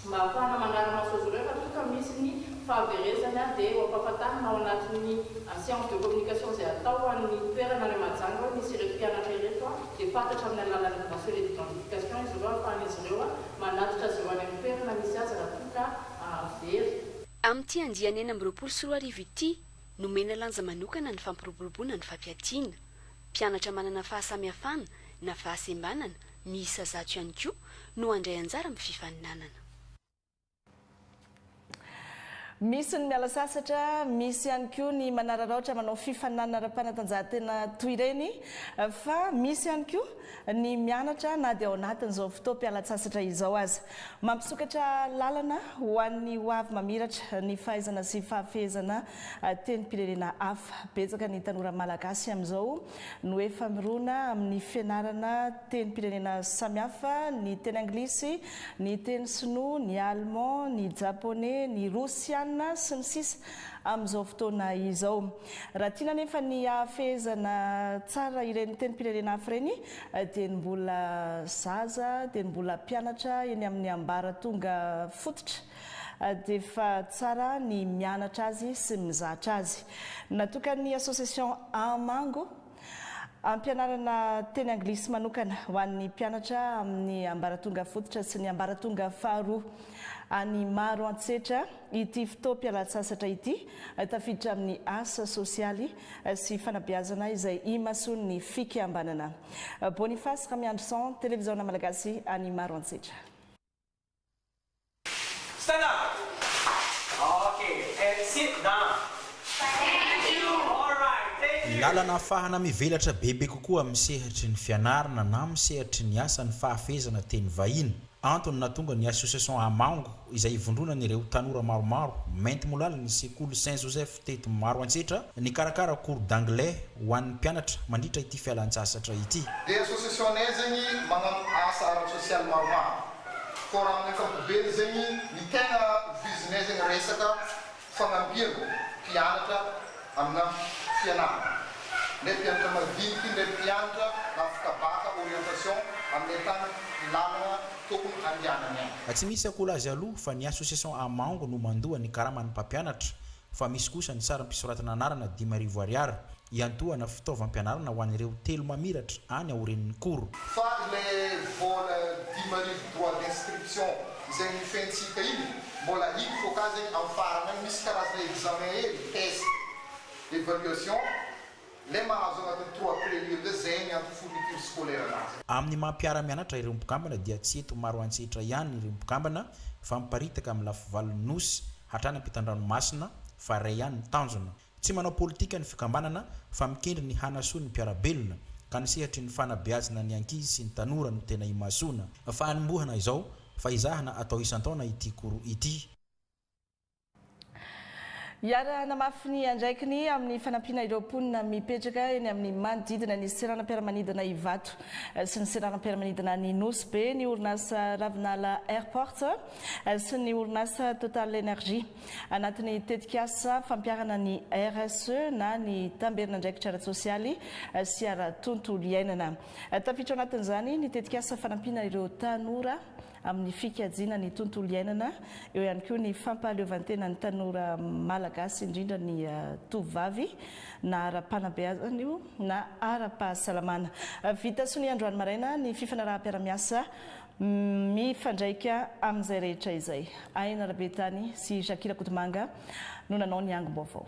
mba ahafahana manara-maso azy ireo raha toa ka misy ny fahaverezana dia ho ampahafantarina ao anatin'ny séance de communication izay atao amin'ny toerana any Mahajanga hoe misy ireto mpianatra ireto dia fantatra amin'ny alalan'ny bracelet d'identification izy ireo ahafahan'izy ireo manatitra azy ireo any amin'ny toerana misy azy raha toa ka very. Amin'ity andiany 2024 sy 2025 ity nomena lanja manokana ny fampiroboroboana ny fampiatiana. Mpianatra manana fahasamihafana na fahasembanana miisa 100 ihany koa no andray anjara amin'ny fifaninanana. Misy ny miala sasatra, misy ihany koa ny manararaotra manao fifaninanana ara-panatanjahantena toy ireny, fa misy ihany koa ny mianatra na dia ao anatin'izao fotoam-pialan-tsasatra izao aza. Mampisokatra lalana ho an'ny ho avy mamiratra ny fahaizana sy fahafehezana tenim-pirenena hafa. Betsaka ny tanora malagasy amin'izao no efa mirona amin'ny fianarana tenim-pirenena samihafa, ny teny anglisy, ny teny sinoa, ny allemand, ny japonais, ny russiana sy ny sisa amin'izao fotoana izao. Raha tiana nefa ny hafehezana tsara ireny tenim-pirenena hafa ireny dia ny mbola zaza, dia ny mbola mpianatra eny amin'ny ambaratonga fototra dia efa tsara ny mianatra azy sy mizatra azy. Natokany association Amango ampianarana teny anglisy manokana ho an'ny mpianatra amin'ny ambaratonga fototra sy ny ambaratonga faharoa any maro antsetra ity fotoam-pialan-tsasatra ity tafiditra amin'ny asa sosialy sy fanabeazana izay imasony fikambanana. Boniface Ramiandrison, télévision malagasy any maro antsetra. Stand up. Okay, and sit down. Thank you. All right, thank you. Lalana ahafahana mivelatra bebe kokoa amin'ny sehatry ny fianarana na amin'ny sehatry ny asa ny fahafehezana teny vahiny. Antony natonga ny association Amango izay ivondrona ireo tanora maromaro mainty molala ny sekoly Saint Joseph teto maro antsetra ny karakara cours d'anglais ho an'ny mpianatra mandritra ity fialan-tsasatra ity. Dia association zegny magnano asa ara-sosialy maromaro. Por amin'ny ankapobeny zegny ny tena vizinay zegny resaka fagnampiana mpianatra amina fianarana ndray mpianatra madiniky ndray mpianatra afaka baka orientation amin'ny tany lalana tokony andianany any. Tsy misy akola azy aloha fa ny association Amango no mandoa ny karamany mpampianatra fa misy kosa ny sara mpisoratana anarana 10,000 ariary iantoana fitaovam-pianarana ho an'ireo telo mamiratra any aoren'ny koro. Fa le vola 10,000 droit d'inscription izay nifentsika iny mbola iny foka zegny amin'ny farany misy karazana examen hely test évaluation le mahazo agnatin'ny 3 période zegny amin'ny fourniture scolaire anazy. Amin'ny mampiara-mianatra ireo mpikambana dia tsy eto maro antsetra ihany ireo mpikambana fa miparitaka amin'ny lafivalon'ny nosy hatrany ampitan-dranomasina fa ray ihany ny tanjona. Tsy manao politika ny fikambanana fa mikendry ny hanasoa ny mpiarabelona ka ny sehatry ny fanabeazana ny ankizy sy ny tanora no tena imasoana. Fa hanombohana izao fa izahana atao isan-taona ity koro ity. Iarahana mafy ny andraikiny amin'ny fanampiana ireo mponina mipetraka eny amin'ny manodidina ny seranam-piaramanidina Ivato sy ny seranam-piaramanidina ny Nosy ny orinasa Ravinala Airport sy ny orinasa Total Energie anatin'ny tetikasa fampiarana ny RSE na ny tamberina andraikitra ara-tsosialy sy ara-tontolo iainana. Tafiditra anatin'izany ny tetikasa fanampiana ireo tanora amin'ny fikajiana ny tontolo iainana eo ihany koa ny fampahaleovantena ny tanora malagasy indrindra ny tovavy na ara-panabeazana io na ara-pahasalamana. Vita sony androany maraina ny fifanaraha-piaramiasa mifandraika amin'izay rehetra izay. Aina Rabetany sy Shakira Kotomanga no nanao ny angom-baovao.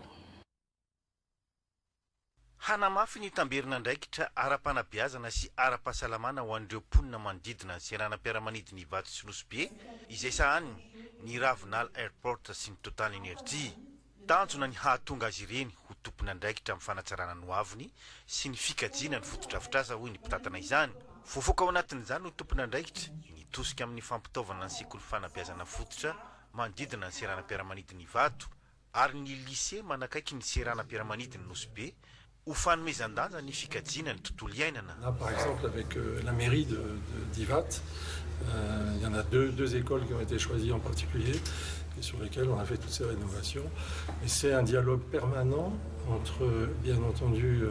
Hanamafy ny tamberina andraikitra ara-panabeazana sy ara-pahasalamana ho an'ireo mponina manodidina ny seranam-piaramanidina Ivato sy Nosy izay sahaniny ny Ravinala Airport sy ny Total Energie. Tanjona ny hahatonga azy ireny ho tompona andraikitra amin'ny fanatsarana ny hoaviny sy ny fikajiana ny fotodrafitrasa hoy ny mpitatana izany. Fofoka ao anatin'izany ho tompona andraikitra nitosika amin'ny fampitaovana ny sekoly fanabeazana fototra manodidina ny seranam-piaramanidina Ivato ary ny lycée manakaiky ny seranam-piaramanidina Nosy Là, par exemple, avec la mairie d'Ivat, il y en a deux écoles qui ont été choisies en particulier et sur lesquelles on a fait toutes ces rénovations. Et c'est un dialogue permanent entre, bien entendu,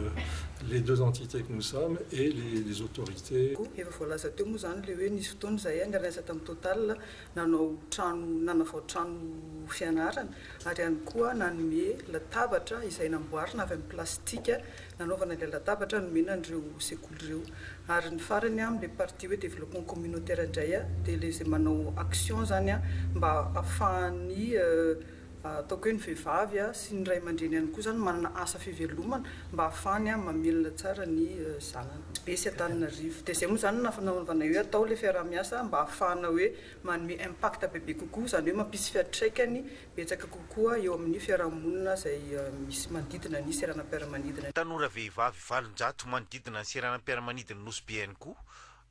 les deux entités que nous sommes et les autorités. Nanaovana ilay latabatra nomena an'ireo sekoly ireo ary ny farany amin'ny partie hoe développement communautaire indray dia ilay izay manao action zany mba ahafahan'ny ataoko hoe ny vehivavy sy ny ray aman-dreny ihany koa zany manana asa fivelomana mba ahafahany mamelona tsara ny zanany be sy Antananarivo. Dia izay moa zany nafanaovana hoe atao ilay fiaraha-miasa mba ahafahana hoe manome impact bebe kokoa zany hoe mampisy fiantraikany betsaka kokoa eo amin'ny fiarahamonina izay misy manodidina ny seranam-piaramanidina. Tanora vehivavy 700 manodidina ny seranam-piaramanidina Nosy ihany koa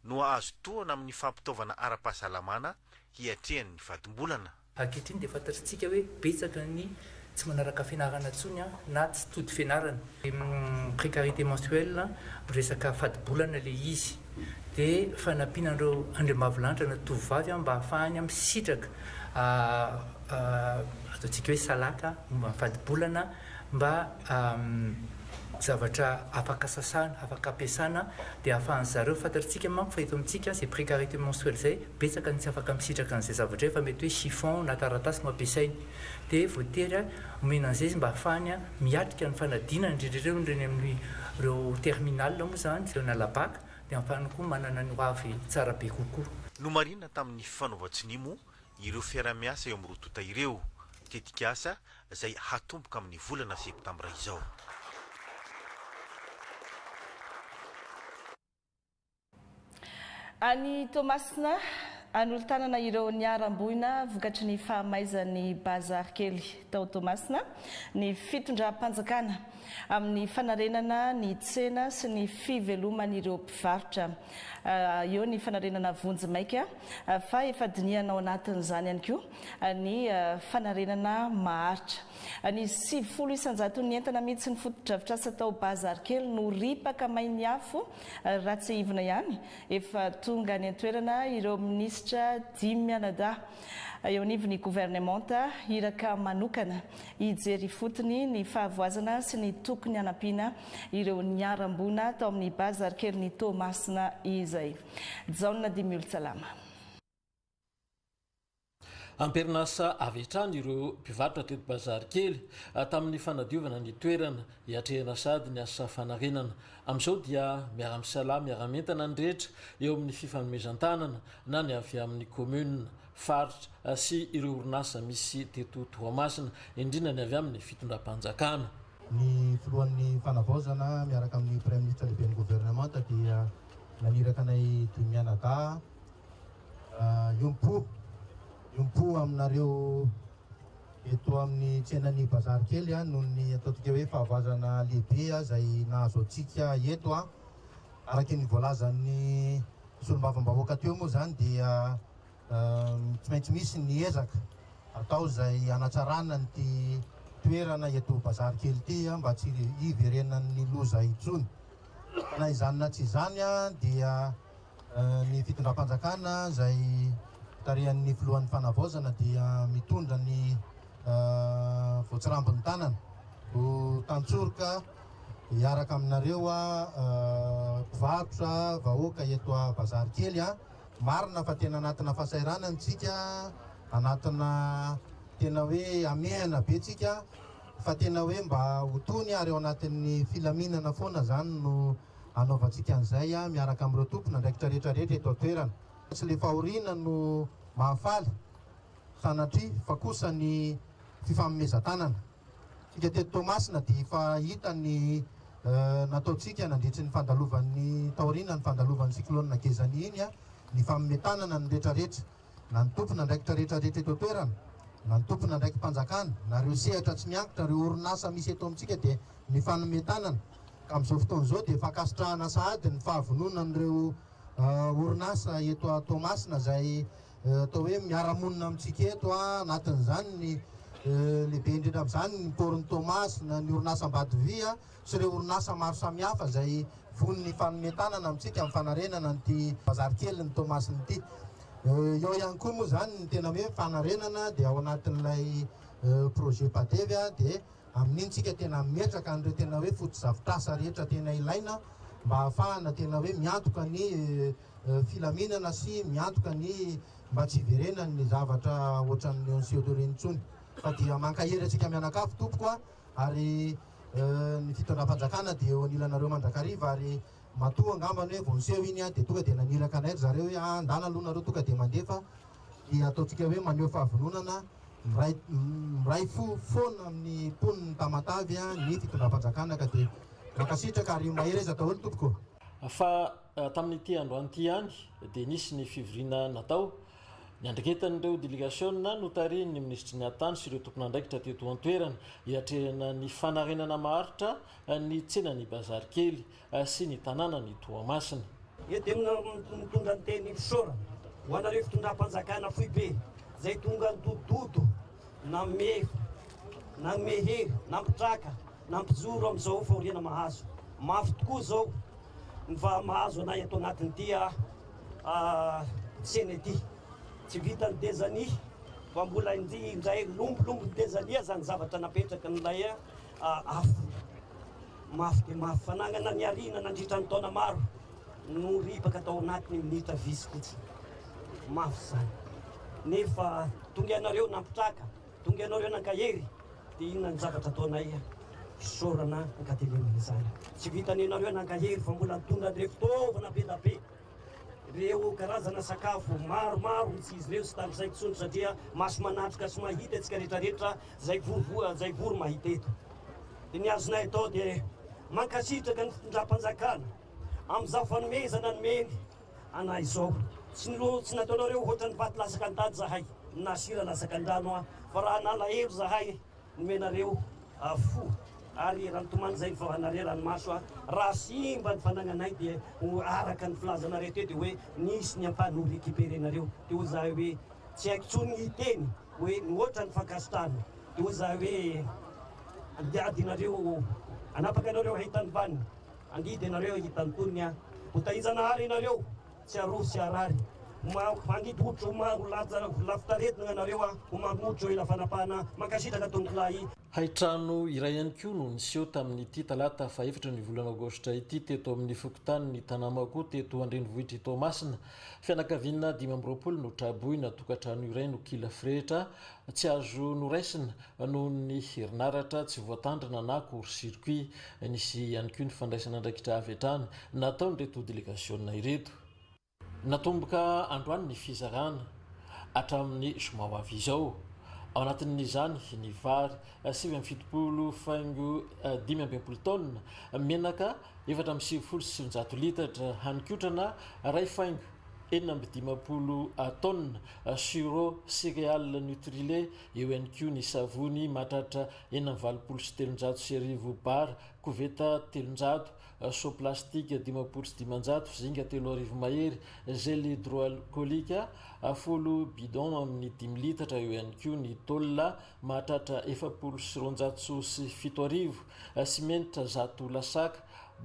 no azo toana amin'ny fampitaovana ara-pahasalamana hiatrehany ny vadim-bolana. Ankehitriny dia fantatritsika hoe betsaka ny tsy manaraka fianarana intsony na tsy tody fianarana. Précarité menstruelle resaka fadi-bolana le izy dia fanampiana andreo mavilanitra na tovovavy mba ahafahany misitraka ataontsika hoe salaka momba fadi-bolana mba zavatra afaka sasana, afaka ampiasana dia ahafahan'ny zareo fantatritsika manko fa eto amintsika c'est précarité menstruelle zay betsaka ny tsy afaka misitraka an'izay zavatra fa mety hoe chiffon na taratasy no ampiasainy dia voatery omena an'izay mba ahafahany miatrika ny fanadinana indrindrereo ndreny amin'ireo terminal moa zany zay na labaka dia ahafahany koa manana ny hoavy tsara be kokoa. No marina tamin'ny fanaovan-tsinimo ireo fiara-miasa eo amin'ny rotota ireo tetikasa izay hatomboka amin'ny volana septambra izao. Any Tomasina an'olo-tanana ireo niaram-boina vokatry ny fahamaizan'ny bazary kely tao Tomasina ny fitondram-panjakana amin'ny fanarenana ny tsena sy ny fiveloman'ireo mpivarotra. Eo ny fanarenana vonjy maika fa efa diniana ao anatin'izany ihany koa ny fanarenana maharitra. Ny 700 isanjato ny entana mihitsy ny fotodrafitrasa tao bazary kely no ripaka mainy afo raha tsy ivona ihany efa tonga ny antoerana ireo minisitra minisitra 10 mianada eo anivon'ny gouvernementa iraka manokana hijery fotony ny fahavoazana sy ny tokony hanampiana ireo niarambona tao amin'ny bazary kely Toamasina izay. Jaona Dimiolsalama. Amperinasa avy hatrany ireo mpivarotra teto bazary kely tamin'ny fanadiovana ny toerana hiatrehana sady ny asa fanarenana. Amin'izao dia miara-misalahy miara-mentana ny rehetra eo amin'ny fifanomezan-tanana na ny avy amin'ny commune faritra sy ireo orinasa misy teto Toamasina indrindra ny avy amin'ny fitondram-panjakana. Ny filohan'ny fanavaozana miaraka amin'ny Premier Ministre lehiben'ny gouvernementa dia naniraka anay 10 mianadahy Iompo aminareo eto amin'ny tsenan'ny bazary kely noho ny ataontsika hoe fahavazana lehibe izay nahazo antsika eto araka ny voalazan'ny solombavam-bahoaka teo moa zany dia tsy maintsy misy ny ezaka atao izay hanatsarana ny toerana eto bazary kely ty mba tsy hiverenan'ny loza intsony. Na izany na tsy izany dia ny fitondram-panjakana izay tarihan'ny filohan'ny fanavaozana dia mitondra ny voatsirambin'ny tanana ho tantsoroka hiaraka aminareo mpivarotra vahoaka eto bazary kely marina fa tena anatina fahasahiranana tsika anatina tena hoe amehana be tsika fa tena hoe mba hotony ary eo anatin'ny filaminana foana zany no anaovantsika an'izay miaraka amin'ireo tompona andraikitra rehetrarehetra eto an-toerana. Tsy le fahoriana no mahafaly sanatria fa kosa ny fifanomezan-tanana. Tsika teto Toamasina dia efa hita ny nataontsika nandritry ny fandalovan'ny taoriana ny fandalovan'ny cyclone Gezani iny ny famometanana ny rehetrarehetra na ny tompona andraikitra rehetrarehetra eto an-toerana na ny tompona andraiky mpanjakana na ireo sehatra tsy miankitra ireo orinasa misy eto amintsika dia ny fanometanana ka amin'izao fotoan'izao dia fankasitrahana sahady ny fahavononan'ireo orinasa eto Toamasina izay atao hoe miara-monina amintsika eto anatin'izany ny lehibe indrindra amin'izany ny Poriny Toamasina ny orinasa Ambadivia sy ireo orinasa maro samihafa izay von'ny fanometanana amintsika amin'ny fanarenana nyty bazary kely ny Toamasina ity. Eo ihany koa moa zany ny tena hoe fanarenana dia ao anatin'ilay projet Padevy dia amin'iny tsika tena mimetraka an'ireo tena hoe foto-zavitrasa rehetra tena ilaina mba ahafahana tena hoe miantoka ny filaminana sy miantoka ny mba tsy hiverenany ny zavatra ohatran'ny onseodoreny intsony fa dia mankahery atsika mianakafo tompoko ary ny fitondram-panjakana dia eo anilanareo mandrakariva ary matoa angambany hoe vonseho iny dia tonga dia naniraka anay zareo hoe andana aloha nareo tonga dia mandefa dia ataontsika hoe maneho fahavononana miray foana amin'ny mponiny tamatavy ny fitondram-panjakana ka dia makasitraka ary mahereza daholo tompoko. Fa tamin'ity androany ity ihany dia nisy ny fivoriana natao niandreketan'ireo délégation notary ny ministry ny atany sy ireo tompona andraikitra teto an-toerana hiatrehana ny fanarenana maharitra ny tsenany bazary kely sy ny tanàna ny Toamasina. Dia mitondra ny teny fisaorana ho anareo fitondram-panjakana fohy be izay tonga nytododo na mehery na mpitraka na mpijoro amin'izao fahoriana mahazo mafy tokoa zao fa mahazo anay ato anatin'ity tsena ity tsy vitany dezani fa mbola indray lombolombo ny dezania zany zavatra napetraka n'ilay afo mafy dia mafy fanagnana ny arina nandritra ny taona maro no ripaka tao anatiny minitra visy fotsy mafy zany nefa tonga ianareo nampitraka tonga ianareo nankahery dia inona ny zavatra ataonay fisaorana nkateleminy zany tsy vitany ianareo nankahery fa mbola nitondra an'ireo fitaovana be da be reo karazana sakafo maromaro misy izy reo sy tam'izay tsony satria maso manatrika sy mahita atsika rehetrarehetra zay vory mahita eto dia ny azonay atao dia mankasitraka ny fitondram-panjakana amin'izao fanomezana nomeny anay izao tsy nataonareo ohatra ny vaty lasaka an-tady zahay na sira lasaka an-drano fa raha nalahelo zahay nomenareo fo ary raha nitomany zay nyfahanareo ranomaso raha simba ny fanagnanay dia araka ny filazanareo teo dia hoe nisy ny ampany ho récupérenareo dia ho zahay hoe tsy haiko tsony ny teny hoe oatra ny fankasitrahana dia ho zahay hoe andiadinareo anapaka anareo hitany vaniny andidy anareo hitany tony ho tahijanahary ianareo tsy aroso tsy arary mandidotro lafitaretina anareo a ho magnotra ila fanapahana mankasitraka tonokolay haitrano iray ihany koa no niseho tamin'ity talata fa efatra ny volana aogostra ity teto amin'ny fokotany ny tanàmako teto andrenivohitra Toamasina fianakaviana 520 no traboina tokantrano iray no kila frehitra tsy azo noraisina noho ny herinaratra tsy voatandrina na court-circuit nisy ihany koa ny fandraisana andraikitra avy hatrany natao nyreto délégation ireto natomboka androany ny fizarana hatramin'ny zoma ho avy izao ao anatin'izany ny vary 770 faingo 520 tonne menaka 470 litatra hanikotrana ray faingo 450 tonne sirop céréales nutrilé eo ihany koa ny savony mahatratra 470 bar koveta 300 so plastique 500 zinga 3 mahery gel hydroalcoolique folo bidon amin'ny 10 litatra eo ihany koa ny tolona mahatratra 707 simenitra 100 lasaka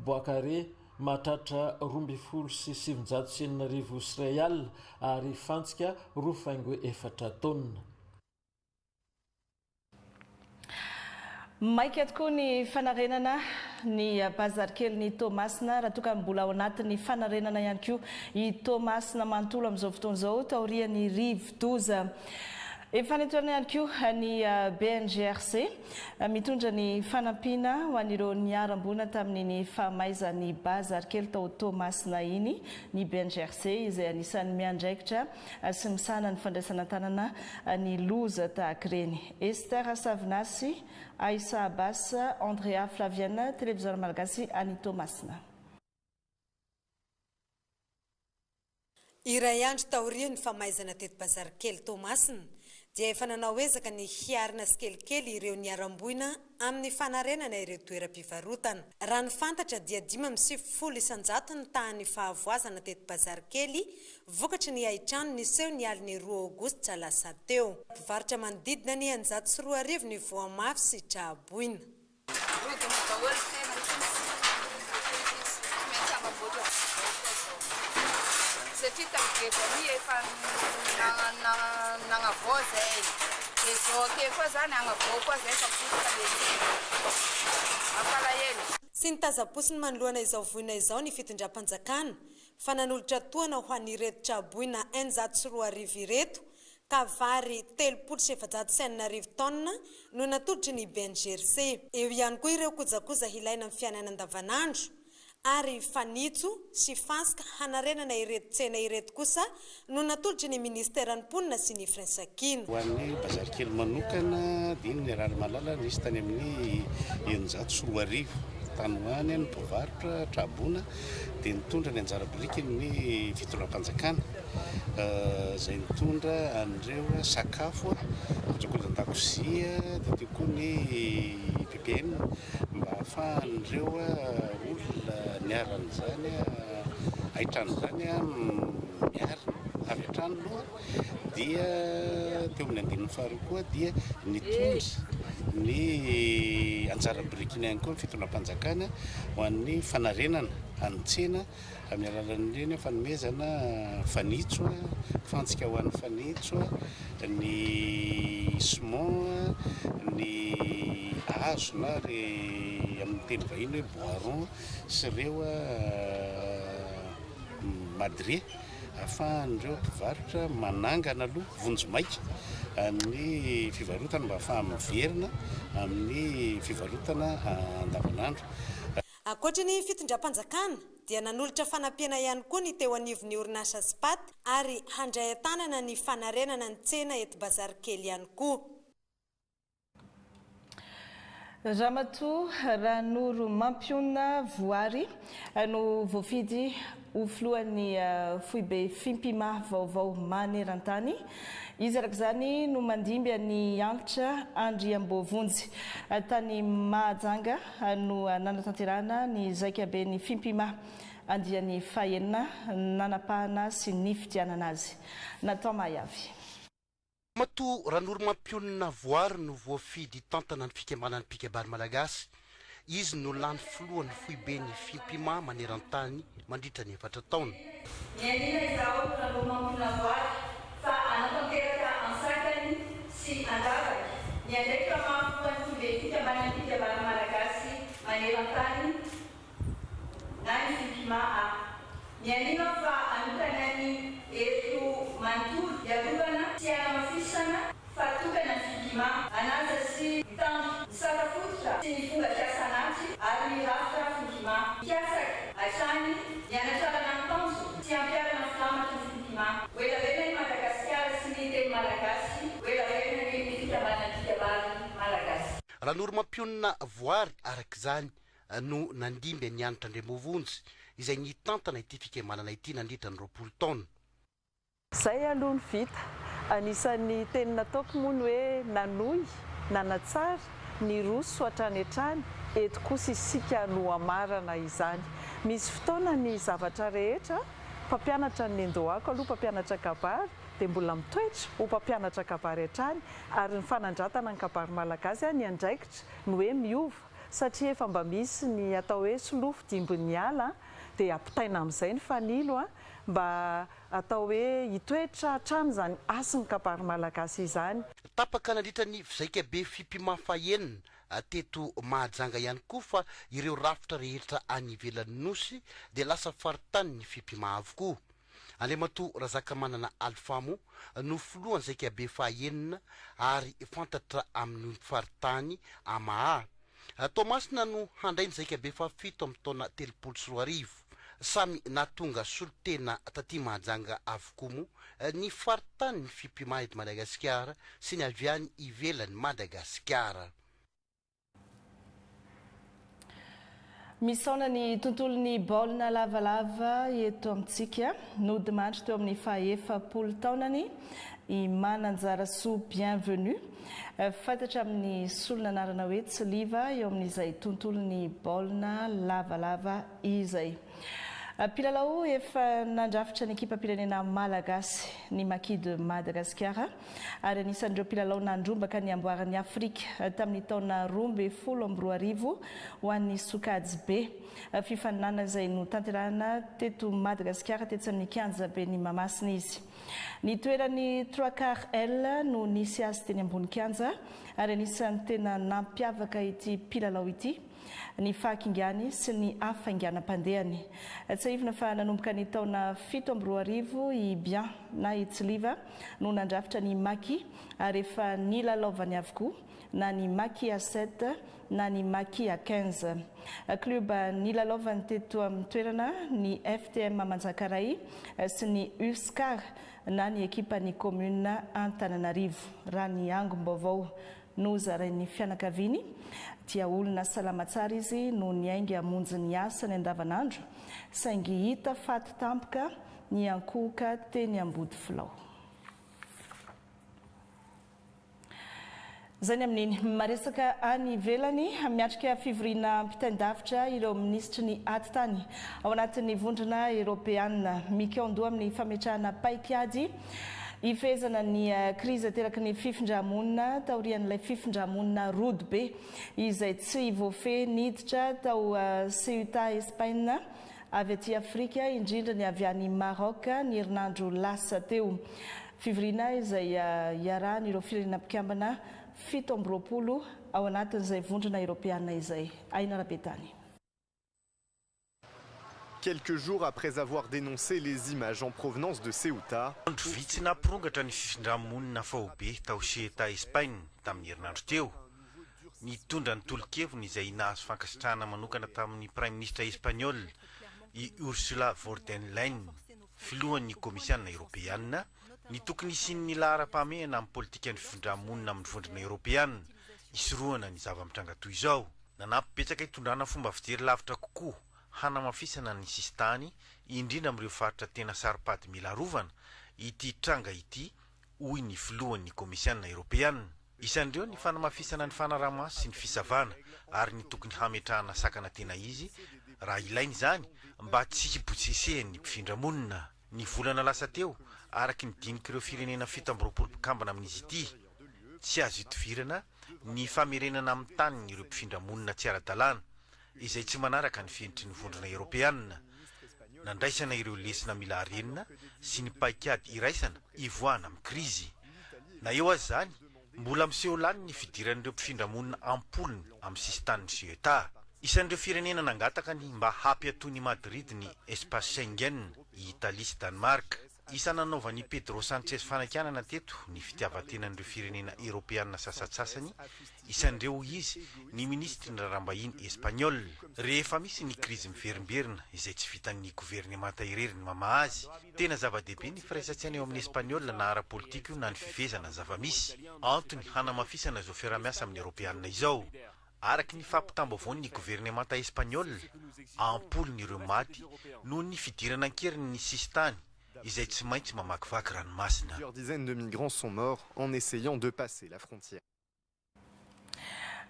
bois-carré mahatratra 270 sreal ary fantsika 2.4 tonne. Maika tokoa ny fanarenana ny bazary kely ny Toamasina raha toka mbola ao anatin'ny fanarenana ihany koa i Toamasina manontolo amin'izao fotoana izao taorian'ny rivo-doza efa netoana ihany koa ny BNGRC mitondra ny fanampiana ho an'ireo niara-mbona tamin'ny fahamaizan'ny bazary kely tao Toamasina iny ny BNGRC izay anisan'ny miandraikitra sy misana ny fandraisana tanana ny loza tahaka ireny. Esther Savinasy, Aïssa Abbas, Andrea Flaviana, télévision malagasy any Toamasina. Iray andro taorian'ny fahamaizana teto bazary kely Toamasina dia efa nanao ezaka ny hiarina sy kelikely ireo niaram-boina amin'ny fanarenana ireo toeram-pivarotana. Raha ny fantatra dia 570 isanjato ny tahan'ny fahavoazana teto bazary kely vokatry ny haitrano niseho ny aliny 2 aogositra lasa teo. Mpivarotra manodidina ny 104 ny voamafy sy traboina. Satria tamigezany efa nagnavao zay dia zao ake koa zany agnavao koa zay fa fotoka le apalahelo. Sy ny tazaposiny manoloana izao voina izao ny fitondram-panjakana fa nanolotra toana ho an'ireto traboina 104 ireto ka vary 770 tonne no natolotry ny BNGRC. Eo ihany koa ireo kojakoja ilaina amin'ny fiainana andavanandro ary fanitso sy fansika hanarenana ireto tsena ireto kosa no natolotry ny ministeran'ny mponina sy ny Fransakina. Ho an'ny bazary kely manokana dia ny rary malala nisy tany amin'ny 104 tany hoany ny mpivarotra traboina dia nitondra ny anjara biriky ny fitondram-panjakana izay nitondra an'ireo sakafo kojakojan-dakozia dia teo koa ny PPN mba ahafahan'ireo olona niaran'izany haitrano zany miarina avy hatrano aloha dia teo amin'ny andininy faharoa koa dia nitondra ny anjara birikiny ihany koa ny fitondram-panjakana ho an'ny fanarenana an-tsena amin'ny alalan'ireny fanomezana fanitso fantsika ho an'ny fanitso ny simon ny hazo na re amin'ny teny vahiny hoe boiron sy ireo madré ahafahan'ireo mpivarotra manangana aloha vonjo maika ny fivarotana mba ahafaha miverina amin'ny fivarotana andavanandro. Ankoatra ny fitondram-panjakana dia nanolotra fanampiana ihany koa ny teo anivon'ny orinasa SPAT ary handray tanana ny fanarenana ny tsena eto bazary kely ihany koa. Ramatoa Ranoro Mampiona Voary no voafidy ho filohan'ny foibe fimpima vaovao maneran-tany. Izy araka izany no mandimby ny antitra Andriambovonjy tany Mahajanga no nanatanterahana ny zaikabe ny fimpima andian'ny fahenina nanapahana sy ny fidianana azy. Natao Mayavy. Ramatoa Ranoro Mampiona Voary no voafidy tantana ny fikambana ny mpikabary malagasy izy no lany filohany foibe ny fimpima maneran-tany mandritra ny 4 taona. Miandina izao nanomamina voary fa anatanteraka ansakany sy andavaka miandraika mafoany fivefikambanany fikambanana malagasy maneran-tany na ny fimpima a. Mianina fa anokanany eto manontolo iarovana sy anamafisana fa tokana ny fimpima anaja sy tanjo ny sakafototra sy ny fomba fiasanaty ary ny rafitra fimpima mikiasaka hatrany mianatrarana ny tanjo sy ampiarana filamatra ny fimpima oelavelona ny Madagasikara sy ny teny malagasy oelavelona ny fikambanany fikambanany malagasy. Raha noro-mampionina voary arak'izany no nandimby nianatra Andremovonjy izay nitantana ity fikemanana ity nandritra ny 20 taona. Zay aloha ny vita. Anisan'ny teny nataoko moa ny hoe nanoy, nanatsara, ny roso hatrany hatrany, eto kosa isika no amarana izany. Misy fotoana ny zavatra rehetra, mpampianatra ny endoako aloha mpampianatra kabary, dia mbola mitoetra ho mpampianatra kabary hatrany, ary ny fanandratana ny kabary malagasy ny andraikitra no hoe miova, satria efa mba misy ny atao hoe solofo dimbon'ny ala, dia ampitaina amin'izay ny fanilo mba atao hoe hitoetra hatrany zany asin'ny kabary malagasy izany. Tapaka nandritra ny fizaika be fimpima fahenina teto Mahajanga ihany koa fa ireo rafitra rehetra any ivelan'ny nosy dia lasa faritany ny fimpima avokoa. Andriamatoa Razakamanana Alfamo no filohan'ny zaika be fahenina ary fantatra amin'ny faritany Amaha. Tomasina no handray ny zaika be fafito amin'ny taona 340 samy natonga solotena taty Mahajanga avokoa moa ny faritany ny fimpima eto Madagasikara sy ny avy any ivelan'ny Madagasikara. Misaona ny tontolon'ny baolina lavalava eto amintsika nodimandry teo amin'ny 40 taonany i Mananjara Soa bienvenue fantatra amin'ny solona anarana hoe Tsiliva eo amin'izay tontolon'ny baolina lavalava izay. Mpilalao efa nandrafitra ny ekipa pirenena malagasy ny Maquis de Madagascar ary anisan'ireo mpilalao nandrombaka ny amboaran'ny Afrika tamin'ny taona 2012 ho an'ny sokajy be. Fifaninana izay no tanterahana teto Madagascar tetsy amin'ny kianja be ny Mamasina izy. Ny toeran'ny 3/4 L no nisy azy teny ambony kianja ary anisan'ny tena nampiavaka ity mpilalao ity ny fahakingany sy ny hafainganam-pandehany. Tsy ivona fa nanomboka ny taona 2017 i Bien na i Tsiliva no nandrafitra ny Maquis ary efa nilalaovany avokoa na ny Maquis à 7 na ny Maquis à 15. Klub nilalaovany teto amin'ny toerana ny FTM Manjakaray sy ny USCAR na ny ekipa ny commune Antananarivo. Raha ny angom-baovao no zarain'ny fianakaviany dia olona salama tsara izy no niainga hamonjy ny asany andavanandro saingy hita faty tampoka ny ankohoka teny ambody filao. Zany amin'iny maresaka any ivelany miatrika fivoriana mpitaindavitra ireo ministry ny atitany ao anatin'ny vondrona Europeana mikiondoha amin'ny fametrahana paikady ifezana ny krizy teraky ny fifindramonina taorian'ilay fifindramonina rody be izay tsy voafehy niditra tao Ceuta Espagne avy aty Afrika indrindra ny avy any Maroc ny herinandro lasa teo. Fivoriana izay iarahany ireo firenena mpikambana 17 ao anatin'izay vondrona Europeana izay. Aina Rabetany. Quelques jours après avoir dénoncé les images en provenance de Ceuta, vitsy nampirongatra ny fifindramonina fahobe tao Ceuta Espagne tamin'ny herinandro teo. Nitondra ny tolo-keviny izay nahazo fankasitrahana manokana tamin'ny Prime Ministre Espagnol i Ursula von der Leyen, filohan'ny Komisiana Europeana, ny tokony isian'ny lahara-pahamehana amin'ny politika ny fifindramonina amin'ny vondrona Europeana isorohana ny zava-mitranga toy izao. Nanampibetsaka hitondrana fomba fijery lavitra kokoa hanamafisana ny sistany indrindra amin'ireo faritra tena saripady mila rovana ity tranga ity hoy ny filohan'ny Komisiana Europeana. Isan'ireo ny fanamafisana ny fanaraha-maso sy ny fisavana ary ny tokony hametrahana sakana tena izy raha ilainy izany mba tsy hibotsisehan'ny mpifindramonina. Ny volana lasa teo araky ny dinik'ireo firenena 17 mpikambana amin'izy ity tsy azo itovirana ny famerenana amin'ny tany ireo mpifindramonina tsy ara-dalàna izay tsy manaraka ny fendritry ny vondrona eropeanina. Nandraisana ireo lesina mila arenina sy ny paikady iraisana ivoana amin'ny krizy. Na eo azy zany, mbola miseho lany ny fidiran'ireo mpifindra-monina ampolony amin'ny sistan'ny Ceuta. Isan'ireo firenena nangataka ny mba hampiatoany Madrid ny espace Schengen, i Italia sy Danemark. Isa nanaovan'i Pedro Sanchez fanakanana teto ny fitiavantenan'ireo firenena eropeanina sasatsasany, isan'ireo izy ny ministry ny raharaham-bahiny Espanyol. Rehefa misy ny krizy miverimberina izay tsy vitan'ny governemanta irery ny mama azy, tena zava-dehibe ny firaisan-tsaina eo amin'ny Espanyol na ara-politika io na ny fifezana zava-misy antony hanamafisana izao fiaramiasa amin'ny eropeanina izao. Araky ny fampitambaovon'ny governemanta Espanyol, ampolon'ireo maty noho ny fidirana ankeriny ny sistany. Plusieurs dizaines de migrants sont morts en essayant de passer la frontière.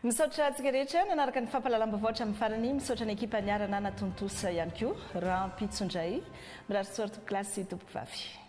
Misaotra antsika rehetra nanaraka ny fampahalalam-baovatra amin'ny farany, misaotra ny ekipa niarana natontosa ihany koa raha mpitsondray mirary sorto klasy tompoko vavy.